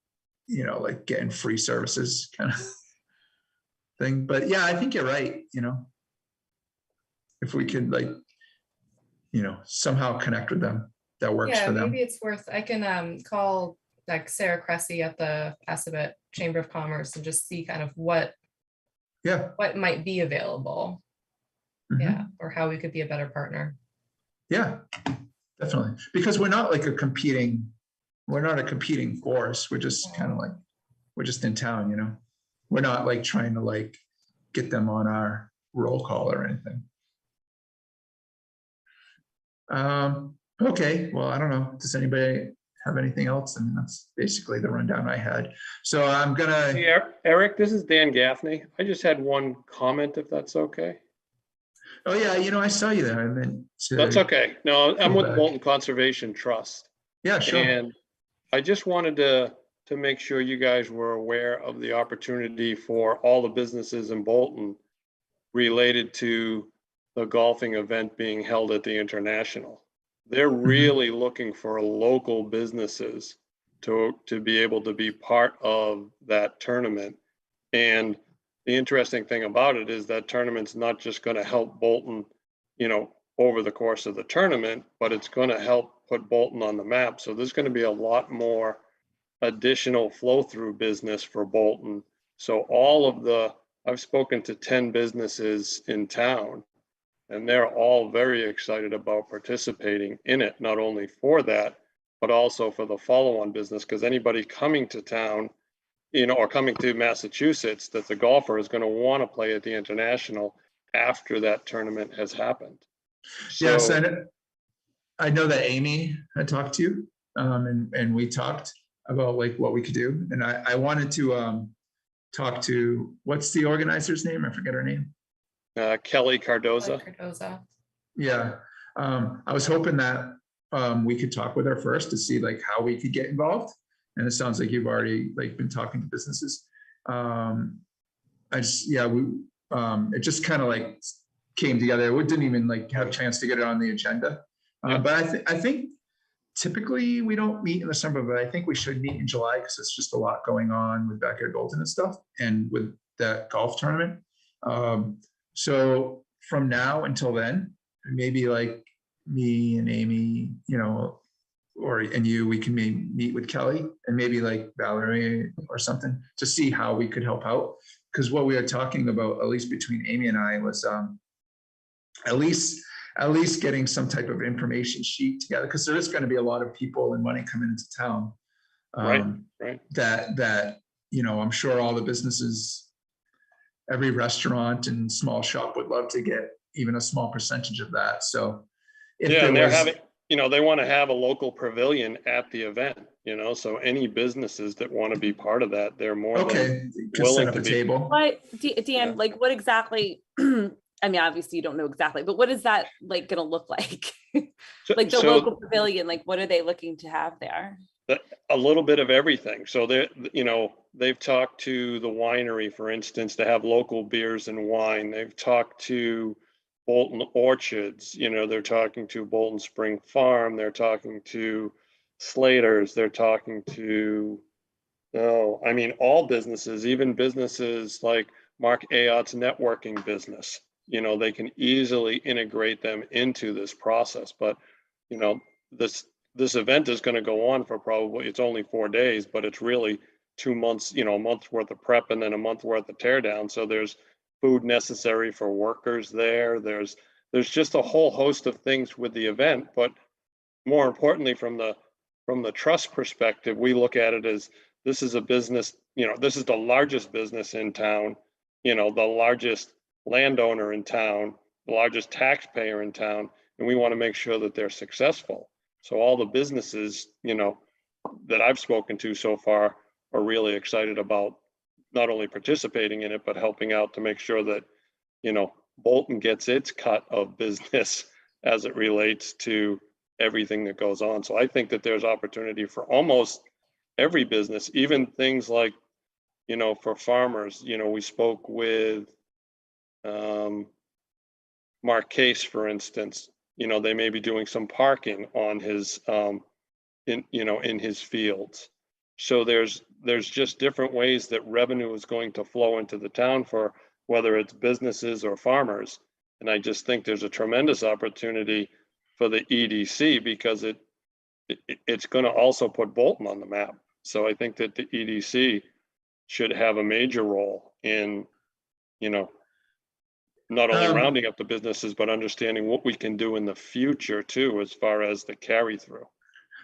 like getting free services kind of thing. But yeah, I think you're right. If we could like, somehow connect with them, that works Yeah, for them. maybe it's worth, I can call like Sarah Cressy at the Assabet Chamber of Commerce and just see kind of what might be available. Mhm. Yeah, or how we could be a better partner. Yeah, definitely. Because we're not a competing force. We're just kind of like, we're just in town, We're not like trying to like get them on our roll call or anything. Okay, well, I don't know. Does anybody have anything else? I mean, that's basically the rundown I had. So I'm gonna. Hey, Eric, this is Dan Gaffney. I just had one comment, if that's okay. Oh yeah, I saw you there. I meant to. That's okay. No, I'm with the back. Bolton Conservation Trust. Yeah, sure. And I just wanted to make sure you guys were aware of the opportunity for all the businesses in Bolton related to the golfing event being held at the International. They're really looking for local businesses to be able to be part of that tournament. And the interesting thing about it is that tournament's not just going to help Bolton, over the course of the tournament, but it's going to help put Bolton on the map. So there's going to be a lot more additional flow through business for Bolton. So I've spoken to 10 businesses in town, and they're all very excited about participating in it, not only for that, but also for the follow-on business, because anybody coming to town, or coming to Massachusetts that's a golfer is going to want to play at the International after that tournament has happened. Yes, I know that Amy had talked to you, and we talked about like what we could do. And I wanted to talk to, what's the organizer's name? I forget her name. Kelly Cardoza. Yeah, I was hoping that we could talk with her first to see like how we could get involved. And it sounds like you've already like been talking to businesses. It just kind of like came together. We didn't even like have a chance to get it on the agenda. But I think typically we don't meet in December, but I think we should meet in July because it's just a lot going on with Backyard Bolton and stuff and with that golf tournament. So from now until then, maybe like me and Amy, and you, we can meet with Kelly and maybe like Valerie or something to see how we could help out. Because what we are talking about, at least between Amy and I, was at least getting some type of information sheet together, because there is going to be a lot of people and money coming into town. Right. That I'm sure all the businesses, every restaurant and small shop would love to get even a small percentage of that. So they want to have a local pavilion at the event, so any businesses that want to be part of that, they're more than willing to be. Table. What, Dan, like what exactly, I mean, obviously you don't know exactly, but what is that like going to look like? Like the local pavilion, like what are they looking to have there? A little bit of everything. So they've talked to the winery, for instance, to have local beers and wine. They've talked to Bolton Orchards, they're talking to Bolton Spring Farm, they're talking to Slater's, they're talking to, all businesses, even businesses like Mark Ayot's networking business, they can easily integrate them into this process. But, this event is going to go on for it's only 4 days, but it's really 2 months, a month's worth of prep and then a month worth of teardown. So there's food necessary for workers there. There's just a whole host of things with the event, but more importantly, from the trust perspective, we look at it as this is a business, this is the largest business in town, the largest landowner in town, the largest taxpayer in town, and we want to make sure that they're successful. So all the businesses, that I've spoken to so far are really excited about not only participating in it, but helping out to make sure that, Bolton gets its cut of business as it relates to everything that goes on. So I think that there's opportunity for almost every business, even things like, for farmers. We spoke with Mark Case, for instance. They may be doing some parking on his in his fields. So there's just different ways that revenue is going to flow into the town for whether it's businesses or farmers. And I just think there's a tremendous opportunity for the EDC because it's going to also put Bolton on the map. So I think that the EDC should have a major role in, not only rounding up the businesses, but understanding what we can do in the future too, as far as the carry through.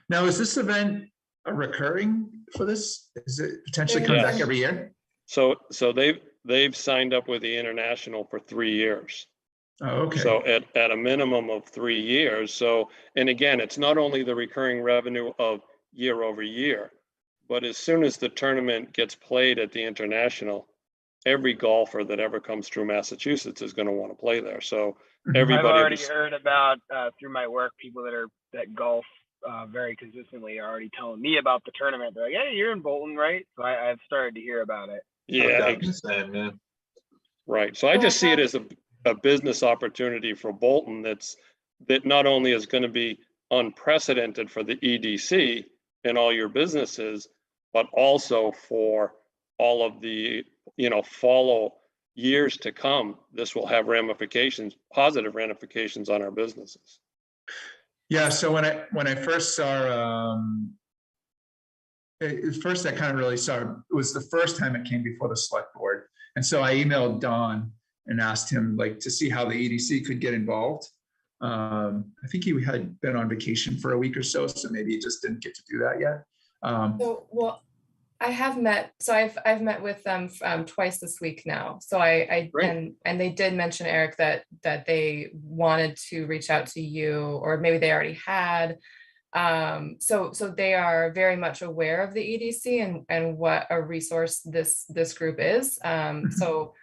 Now, is this event recurring for this? Is it potentially come back every year? So they've signed up with the International for 3 years. Oh, okay. So at a minimum of 3 years. So, and again, it's not only the recurring revenue of year over year, but as soon as the tournament gets played at the International, every golfer that ever comes through Massachusetts is going to want to play there. So everybody. I've already heard about through my work, people that golf very consistently are already telling me about the tournament. They're like, "Hey, you're in Bolton, right?" So I've started to hear about it. Yeah, right. So I just see it as a business opportunity for Bolton that not only is going to be unprecedented for the EDC and all your businesses, but also for all of the follow years to come. This will have positive ramifications on our businesses. Yeah. So when I first saw, first I kind of really saw, it was the first time it came before the select board. And so I emailed Don and asked him to see how the EDC could get involved. I think he had been on vacation for a week or so maybe he just didn't get to do that yet. I have met, so I've met with them twice this week now. So and they did mention, Eric, that they wanted to reach out to you, or maybe they already had. So they are very much aware of the EDC and what a resource this group is. So,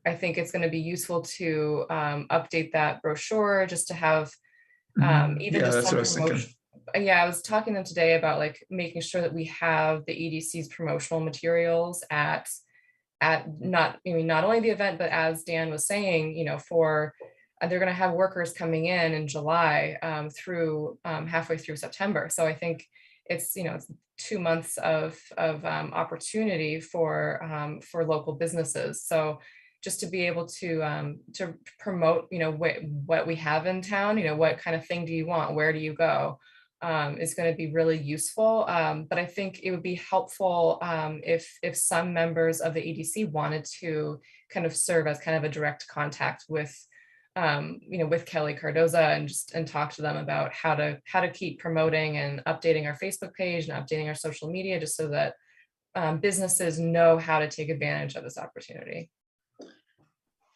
I think it's going to be useful to update that brochure just to have even just some promotion. Yeah, I was talking to them today about making sure that we have the EDC's promotional materials at not only the event, but as Dan was saying, for they're going to have workers coming in July through halfway through September. So I think it's 2 months of opportunity for local businesses. So just to be able to promote what we have in town, what kind of thing do you want, where do you go, is going to be really useful. But I think it would be helpful if some members of the EDC wanted to kind of serve as kind of a direct contact with with Kelly Cardoza and talk to them about how to keep promoting and updating our Facebook page and updating our social media, just so that businesses know how to take advantage of this opportunity.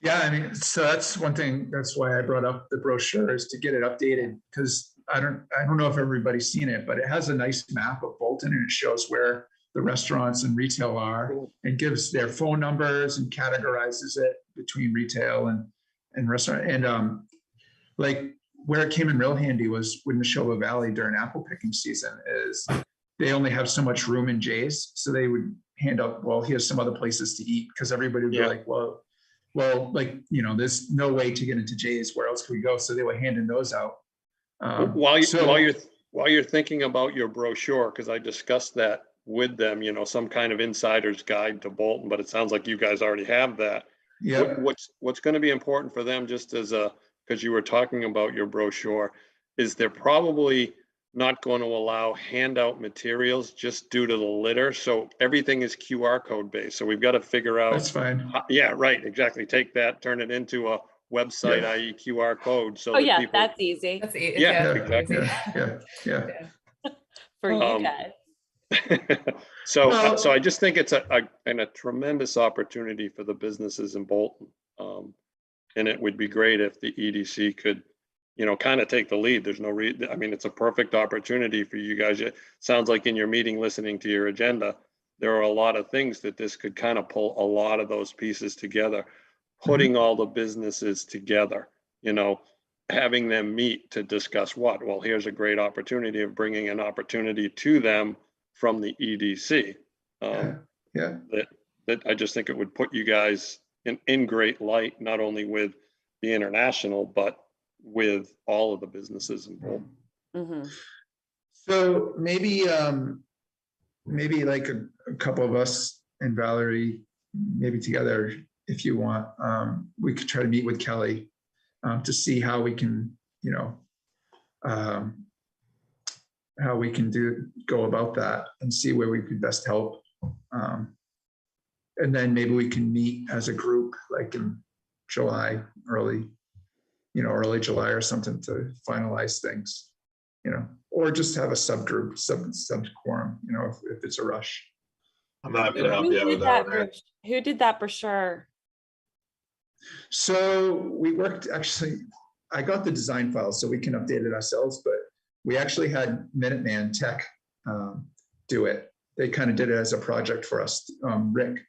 Yeah, so that's one thing. That's why I brought up the brochure, is to get it updated, because I don't know if everybody's seen it, but it has a nice map of Bolton and it shows where the restaurants and retail are, and gives their phone numbers and categorizes it between retail and restaurant. And where it came in real handy was with Neshoba Valley during apple picking season, is they only have so much room in Jay's. So they would hand out, well, here's some other places to eat, because everybody would be like, well, there's no way to get into Jay's. Where else can we go? So they were handing those out. While you're thinking about your brochure, because I discussed that with them, some kind of insider's guide to Bolton, but it sounds like you guys already have that. Yeah. What's going to be important for them, just as because you were talking about your brochure, is there probably not going to allow handout materials just due to the litter. So everything is QR code based. So we've got to figure out. That's fine. Yeah, right, exactly. Take that, turn it into a website, Yeah. i.e. QR code. So Oh, that yeah, people, that's easy That's easy. Yeah, it's exactly. easy. Yeah. for you Um, guys. So, Well- so I just think it's a tremendous opportunity for the businesses in Bolton. And it would be great if the EDC could, kind of take the lead. There's no reason, I mean, it's a perfect opportunity for you guys. It sounds like in your meeting, listening to your agenda, there are a lot of things that this could kind of pull a lot of those pieces together, putting all the businesses together, having them meet to discuss what. Well, here's a great opportunity of bringing an opportunity to them from the EDC. Yeah. That I just think it would put you guys in great light, not only with the international, but with all of the businesses involved. Mhm. So maybe like a couple of us and Valerie, maybe together, if you want, we could try to meet with Kelly to see how we can, how we can go about that and see where we could best help. And then maybe we can meet as a group, like in July, early July or something to finalize things, or just have a subgroup, sub quorum, if it's a rush. I'm happy to help Who you out with did that. that who did that for sure? So we worked, actually, I got the design files so we can update it ourselves, but we actually had Minuteman Tech do it. They kind of did it as a project for us. Rick,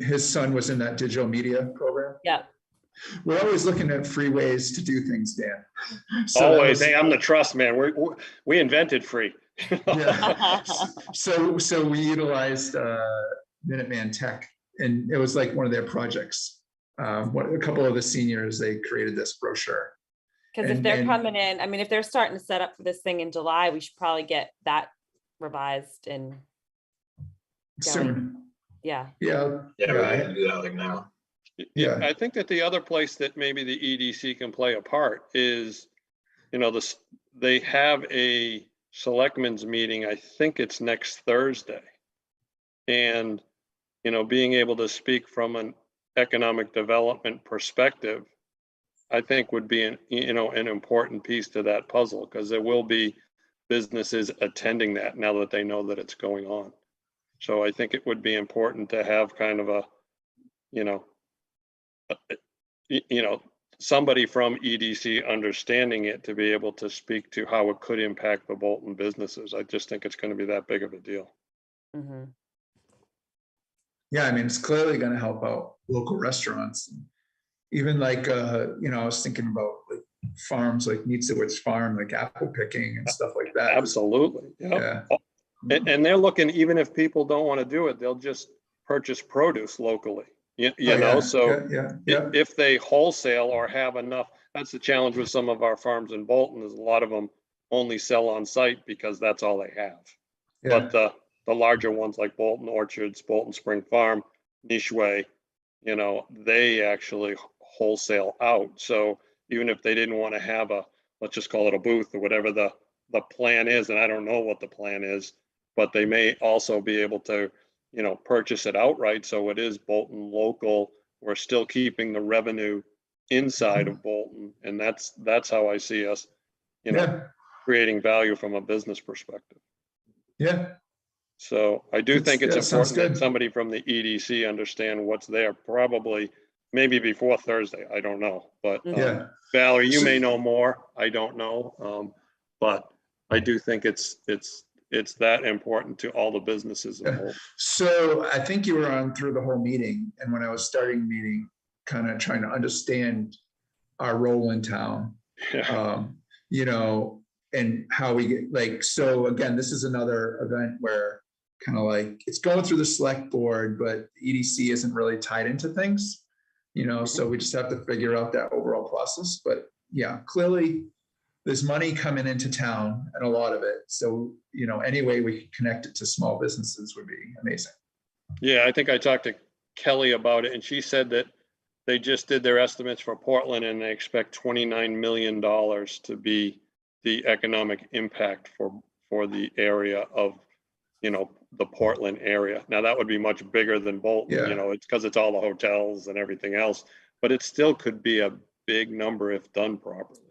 his son was in that digital media program. Yeah. We're always looking at free ways to do things, Dan. So Always, hey, I'm the trust man. We invented free. yeah. So we utilized Minuteman Tech, and it was like one of their projects. A couple of the seniors, they created this brochure. Because if they're coming in, I mean, if they're starting to set up for this thing in July, we should probably get that revised and Soon. yeah. Yeah, we can do that like now. Yeah. I think that the other place that maybe the EDC can play a part is, they have a selectmen's meeting, I think it's next Thursday. And, being able to speak from an economic development perspective, I think would be an important piece to that puzzle, because there will be businesses attending that now that they know that it's going on. So I think it would be important to have kind of a, somebody from EDC understanding it to be able to speak to how it could impact the Bolton businesses. I just think it's going to be that big of a deal. Mm-hmm. Yeah, I mean, it's clearly going to help out local restaurants. Even like, I was thinking about like farms like Nietzsche's farm, like apple picking and stuff like that. Absolutely. Yep. Yeah. And they're looking, even if people don't want to do it, they'll just purchase produce locally. So if they wholesale or have enough, that's the challenge with some of our farms in Bolton, is a lot of them only sell on site because that's all they have. Yeah. But the larger ones like Bolton Orchards, Bolton Spring Farm, Nishway, they actually wholesale out. So even if they didn't want to have let's just call it a booth or whatever the plan is, and I don't know what the plan is, but they may also be able to, purchase it outright. So it is Bolton local. We're still keeping the revenue inside of Bolton. And that's how I see us, creating value from a business perspective. Yeah. So I do think it's important good. that somebody from the EDC understand what's there, probably maybe before Thursday. I don't know, but Valerie, you may know more. I don't know. But I do think it's that important to all the businesses involved. So I think you were on through the whole meeting. And when I was starting the meeting, kind of trying to understand our role in town, and how we get so again, this is another event where kind of like it's going through the select board, but EDC isn't really tied into things, so we just have to figure out that overall process. But yeah, clearly there's money coming into town and a lot of it. So, any way we can connect it to small businesses would be amazing. Yeah, I think I talked to Kelly about it, and she said that they just did their estimates for Portland and they expect $29 million to be the economic impact for the area of, the Portland area. Now, that would be much bigger than Bolton, Yeah. it's because it's all the hotels and everything else, but it still could be a big number if done properly.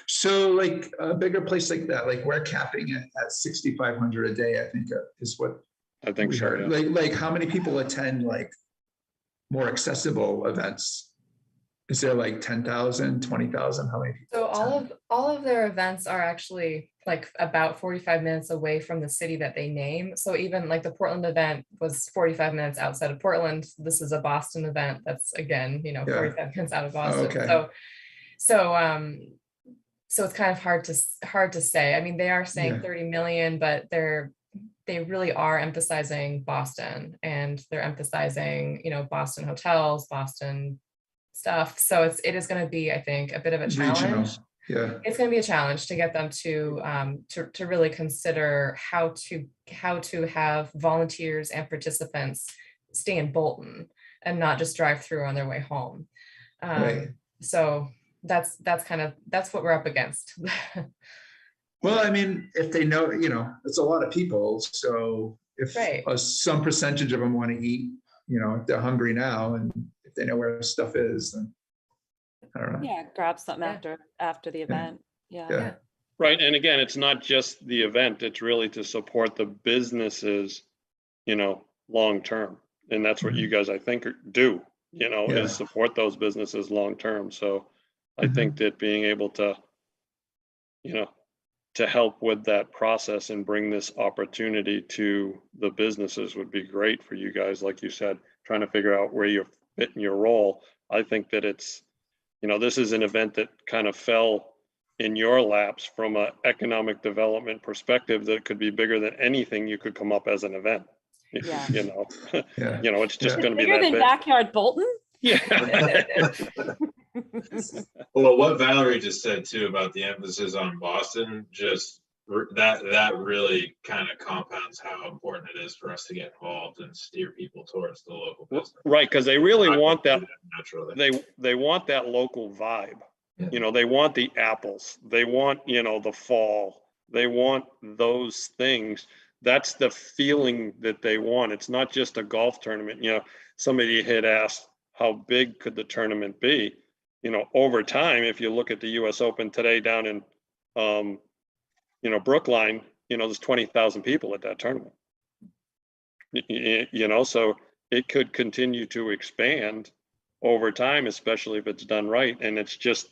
So like a bigger place like that, like we're capping it at 6,500 a day, I think is what I think we so, heard. yeah. Like how many people attend like more accessible events? Is there like 10,000, 20,000? How many people? So attend? all of their events are actually like about 45 minutes away from the city that they name. So even like the Portland event was 45 minutes outside of Portland. This is a Boston event that's again, 45 minutes out of Boston. okay. So it's kind of hard to say. I mean, they are saying Yeah. 30 million, but they really are emphasizing Boston, and they're emphasizing, Boston hotels, Boston stuff. So it is going to be, I think, a bit of a challenge. Regional. Yeah. It's going to be a challenge to get them to really consider how to have volunteers and participants stay in Bolton and not just drive through on their way home. Right. So that's what we're up against. Well, I mean, if they know, it's a lot of people. So if Right. Some percentage of them want to eat, if they're hungry now and if they know where stuff is, then I don't know. Yeah, grab something Yeah. after the event. Yeah. Yeah. Right, and again, it's not just the event, it's really to support the businesses, long-term. And that's what you guys, I think, do, Yeah. is support those businesses long-term. So I think that being able to, to help with that process and bring this opportunity to the businesses would be great for you guys. Like you said, trying to figure out where you're fitting your role. I think that it's, this is an event that kind of fell in your laps from an economic development perspective that could be bigger than anything you could come up as an event. Yeah. Yeah. It's just Yeah. going to be Bigger that than big. Backyard Bolton? Yeah. Well, what Valerie just said too about the emphasis on Boston, just that really kind of compounds how important it is for us to get involved and steer people towards the local business. Right, because they really want that. Naturally. They want that local vibe. Yeah. They want the apples. They want, the fall. They want those things. That's the feeling that they want. It's not just a golf tournament. Somebody had asked how big could the tournament be? Over time, if you look at the US Open today down in Brookline, there's 20,000 people at that tournament. So it could continue to expand over time, especially if it's done right. And it's just,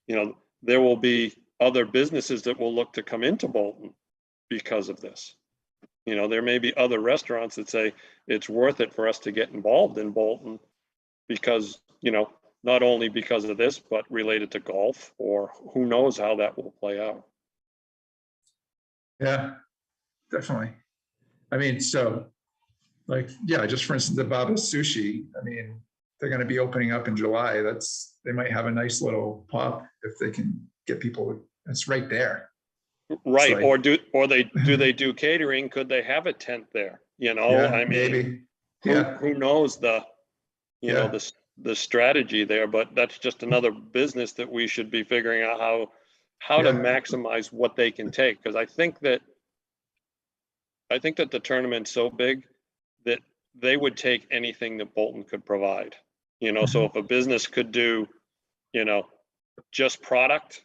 there will be other businesses that will look to come into Bolton because of this. There may be other restaurants that say it's worth it for us to get involved in Bolton because, not only because of this, but related to golf, or who knows how that will play out. Yeah, definitely. I mean, so like, yeah, just for instance, the Baba's Sushi, I mean, they're going to be opening up in July. They might have a nice little pop if they can get people. It's right there. Right. Like, or they do catering? Could they have a tent there? Yeah, I mean, maybe. Yeah. who knows the Yeah. the strategy there, but that's just another business that we should be figuring out how to Yeah. maximize what they can take. Because I think that the tournament's so big that they would take anything that Bolton could provide. So if a business could do, just product,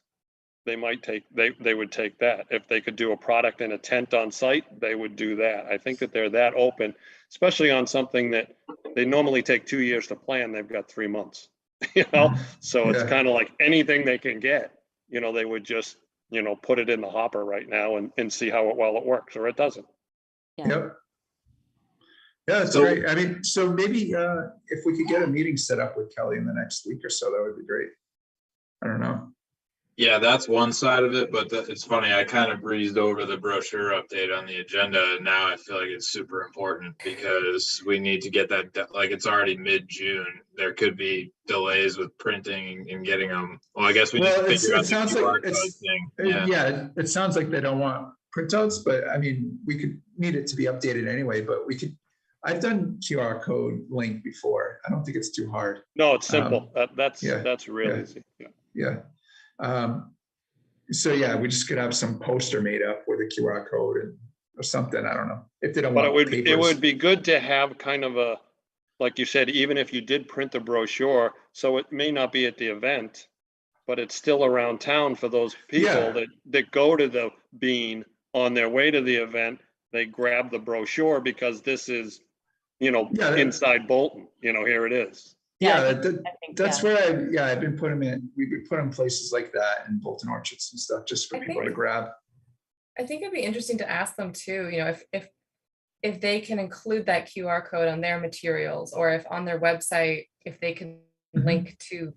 they might they would take that. If they could do a product in a tent on site, they would do that. I think that they're that open, especially on something that they normally take 2 years to plan. They've got 3 months, so it's Yeah. kind of like anything they can get, they would just, put it in the hopper right now and see how it works or it doesn't. Yeah. Yep. Yeah, that's great. I mean, so maybe if we could get a meeting set up with Kelly in the next week or so, that would be great. I don't know. Yeah, that's one side of it, but it's funny. I kind of breezed over the brochure update on the agenda, and now I feel like it's super important because we need to get that. Like, it's already mid-June. There could be delays with printing and getting them. Well, I guess we need to figure out the QR code thing. Yeah, it sounds like they don't want printouts, but I mean, we could need it to be updated anyway. But we could. I've done QR code link before. I don't think it's too hard. No, it's simple. That's yeah, real yeah. easy. Yeah. So yeah, we just could have some poster made up with a QR code or something. I don't know if they don't But want it papers. would be good to have kind of a, like you said, even if you did print the brochure, so it may not be at the event, but it's still around town for those people Yeah. that go to the Bean on their way to the event. They grab the brochure because this is, Yeah, inside Bolton, here it is. Yeah, I think, that's yeah. where I've been putting them in. We've been putting them places like that in Bolton Orchards and stuff, just for I people think- to grab. I think it'd be interesting to ask them too, if they can include that QR code on their materials, or if on their website, if they can Mhm. link to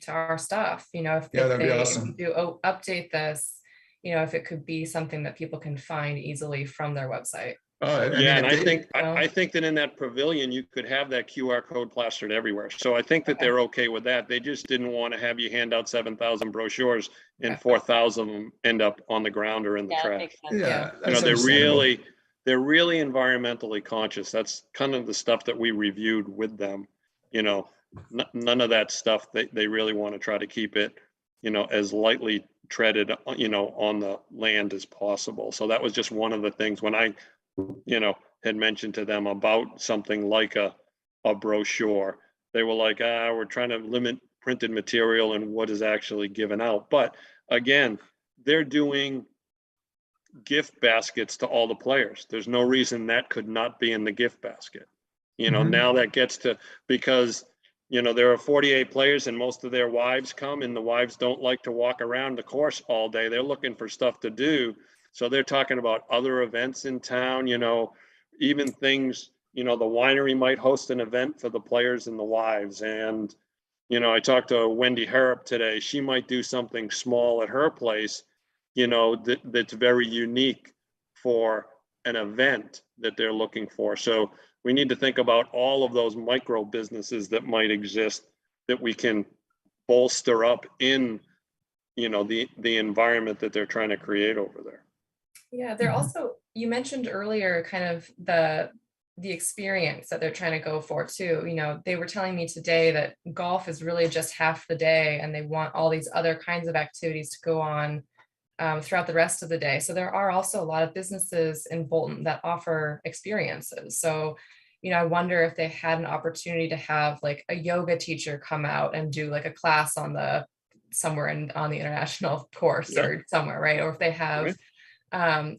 our stuff, if Yeah, if that'd be they awesome. do update this, if it could be something that people can find easily from their website. Oh, I mean, Yeah, and if I they- think, Well- I think that in that pavilion, you could have that QR code plastered everywhere. So I think that Okay. they're okay with that. They just didn't want to have you hand out 7,000 brochures and Okay. 4,000 of them end up on the ground or in the Yeah, that trash. makes sense. Yeah, You that's They're understandable. really environmentally conscious. That's kind of the stuff that we reviewed with them. None of that stuff, they really want to try to keep it, as lightly treaded, on the land as possible. So that was just one of the things when I, had mentioned to them about something like a brochure. They were like, we're trying to limit printed material and what is actually given out. But again, they're doing gift baskets to all the players. There's no reason that could not be in the gift basket. Mhm. Now that gets to, because, there are 48 players and most of their wives come, and the wives don't like to walk around the course all day. They're looking for stuff to do. So they're talking about other events in town, even things, the winery might host an event for the players and the wives. And, I talked to Wendy Harrop today. She might do something small at her place, that's very unique for an event that they're looking for. So we need to think about all of those micro businesses that might exist that we can bolster up in, the environment that they're trying to create over there. Yeah, they're Mhm. also, you mentioned earlier kind of the experience that they're trying to go for too. They were telling me today that golf is really just half the day, and they want all these other kinds of activities to go on throughout the rest of the day. So there are also a lot of businesses in Bolton that offer experiences. So, I wonder if they had an opportunity to have like a yoga teacher come out and do like a class on somewhere on the international course Yeah. or somewhere, right? Or if they have,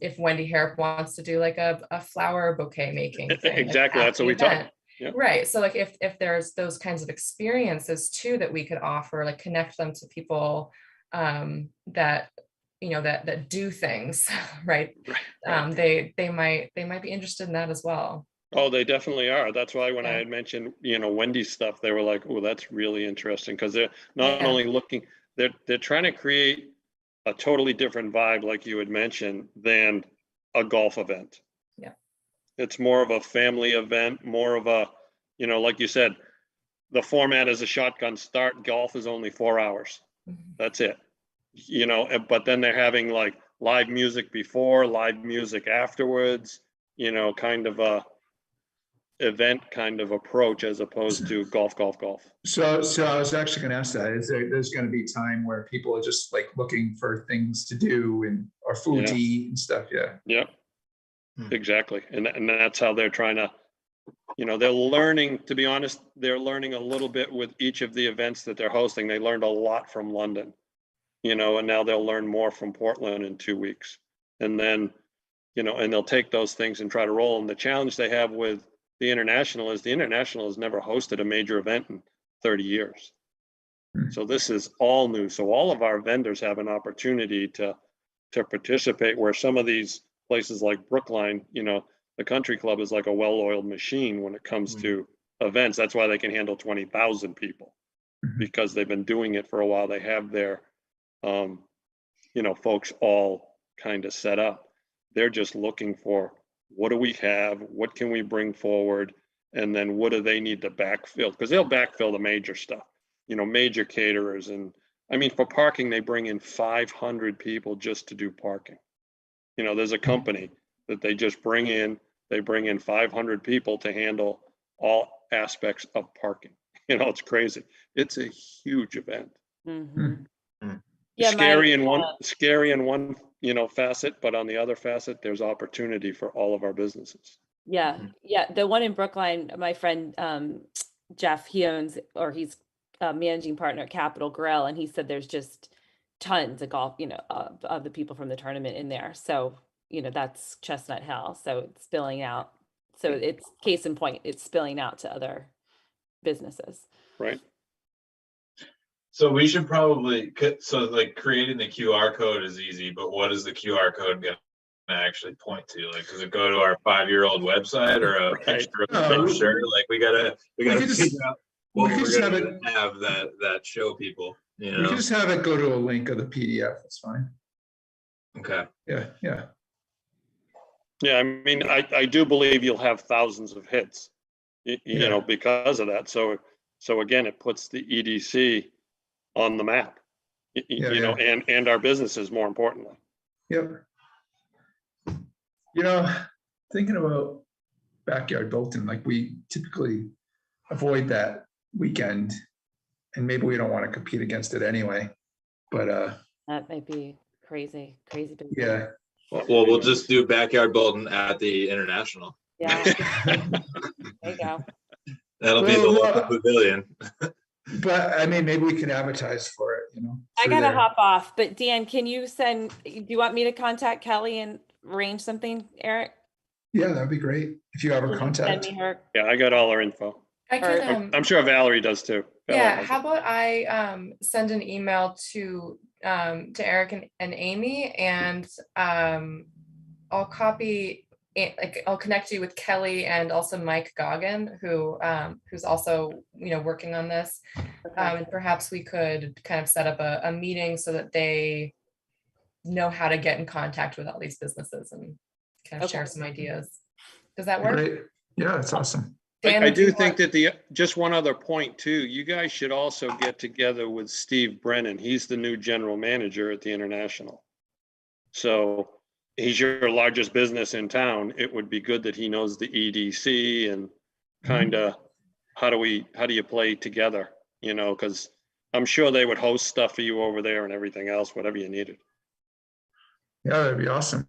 if Wendy Harrop wants to do like a flower bouquet making thing, like, Exactly. at That's the what we talked. event. Yeah. Right. So like if there's those kinds of experiences too that we could offer, like connect them to people that that do things, right? Right. They might be interested in that as well. Oh, they definitely are. That's why when I Yeah. had mentioned, Wendy's stuff, they were like, oh, that's really interesting, because they're not Yeah. only looking, they're trying to create a totally different vibe, like you had mentioned, than a golf event. Yeah. It's more of a family event, more of a, like you said, the format is a shotgun start. Golf is only 4 hours. Mhm. That's it. But then they're having like live music before, live music afterwards, kind of a event kind of approach as opposed to golf. So I was actually going to ask that. There's going to be time where people are just like looking for things to do or food Yeah. to eat and stuff. Yeah. Yep. Hmm. Exactly. And that's how they're trying to, they're learning, to be honest, they're learning a little bit with each of the events that they're hosting. They learned a lot from London, and now they'll learn more from Portland in 2 weeks. And then, and they'll take those things and try to roll. And the challenge they have with the international has never hosted a major event in 30 years. Hmm. So this is all new. So all of our vendors have an opportunity to participate, where some of these places like Brookline, the country club is like a well-oiled machine when it comes to events. That's why they can handle 20,000 people, Mhm. because they've been doing it for a while. They have their, folks all kind of set up. They're just looking for, what do we have? What can we bring forward? And then what do they need to backfill? Because they'll backfill the major stuff, major caterers. And I mean, for parking, they bring in 500 people just to do parking. There's a company that they just bring in 500 people to handle all aspects of parking. It's crazy. It's a huge event. Mhm. Yeah, scary in one, facet, but on the other facet, there's opportunity for all of our businesses. Yeah, yeah. The one in Brookline, my friend Jeff, he's a managing partner at Capital Grill, and he said there's just tons of golf, of the people from the tournament in there. So, that's Chestnut Hill. So it's spilling out. So it's case in point, it's spilling out to other businesses. Right. So we should probably, like creating the QR code is easy, but what is the QR code gonna actually point to? Like, does it go to our 5-year-old website or a picture of the brochure? Like we gotta figure out what we're gonna have that show people, We can just have it go to a link of the PDF. It's fine. Okay. Yeah. Yeah, I mean, I do believe you'll have thousands of hits, because of that. So again, it puts the EDC on the map, and our businesses, more importantly. Yep. Thinking about Backyard Bolton, like we typically avoid that weekend, and maybe we don't want to compete against it anyway. But That might be crazy big. yeah. Well, we'll just do Backyard Bolton at the International. Yeah. There you go. That'll be the local pavilion. But I mean, maybe we can advertise for it, I gotta hop off, but Dan, do you want me to contact Kelly and arrange something, Eric? Yeah, that'd be great. If you have her Send contact. me her. Yeah, I got all our info. I can, I'm sure Valerie does too. yeah, how about I send an email to Eric and Amy, and I'll copy, I'll connect you with Kelly and also Mike Goggin, who's also, working on this. And perhaps we could kind of set up a meeting so that they know how to get in contact with all these businesses and kind of share some ideas. Does that work? Great. Yeah, that's awesome. Dan, I if you do think want- that just one other point too, you guys should also get together with Steve Brennan. He's the new general manager at the International. So he's your largest business in town. It would be good that he knows the EDC and kind of how do you play together, because I'm sure they would host stuff for you over there and everything else, whatever you needed. Yeah, that'd be awesome.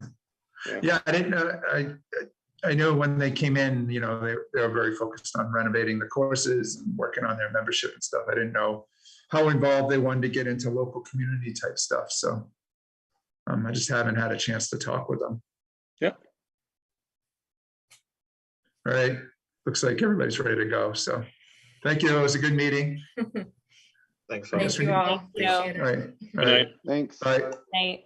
Yeah. Yeah, I didn't know. I know when they came in, they were very focused on renovating the courses and working on their membership and stuff. I didn't know how involved they wanted to get into local community type stuff. So I just haven't had a chance to talk with them. Yep. All right. Looks like everybody's ready to go. So thank you. It was a good meeting. Thanks. Thank Yes, you all. Yeah. Appreciate it. All right. Good night. Thanks. All right. Night.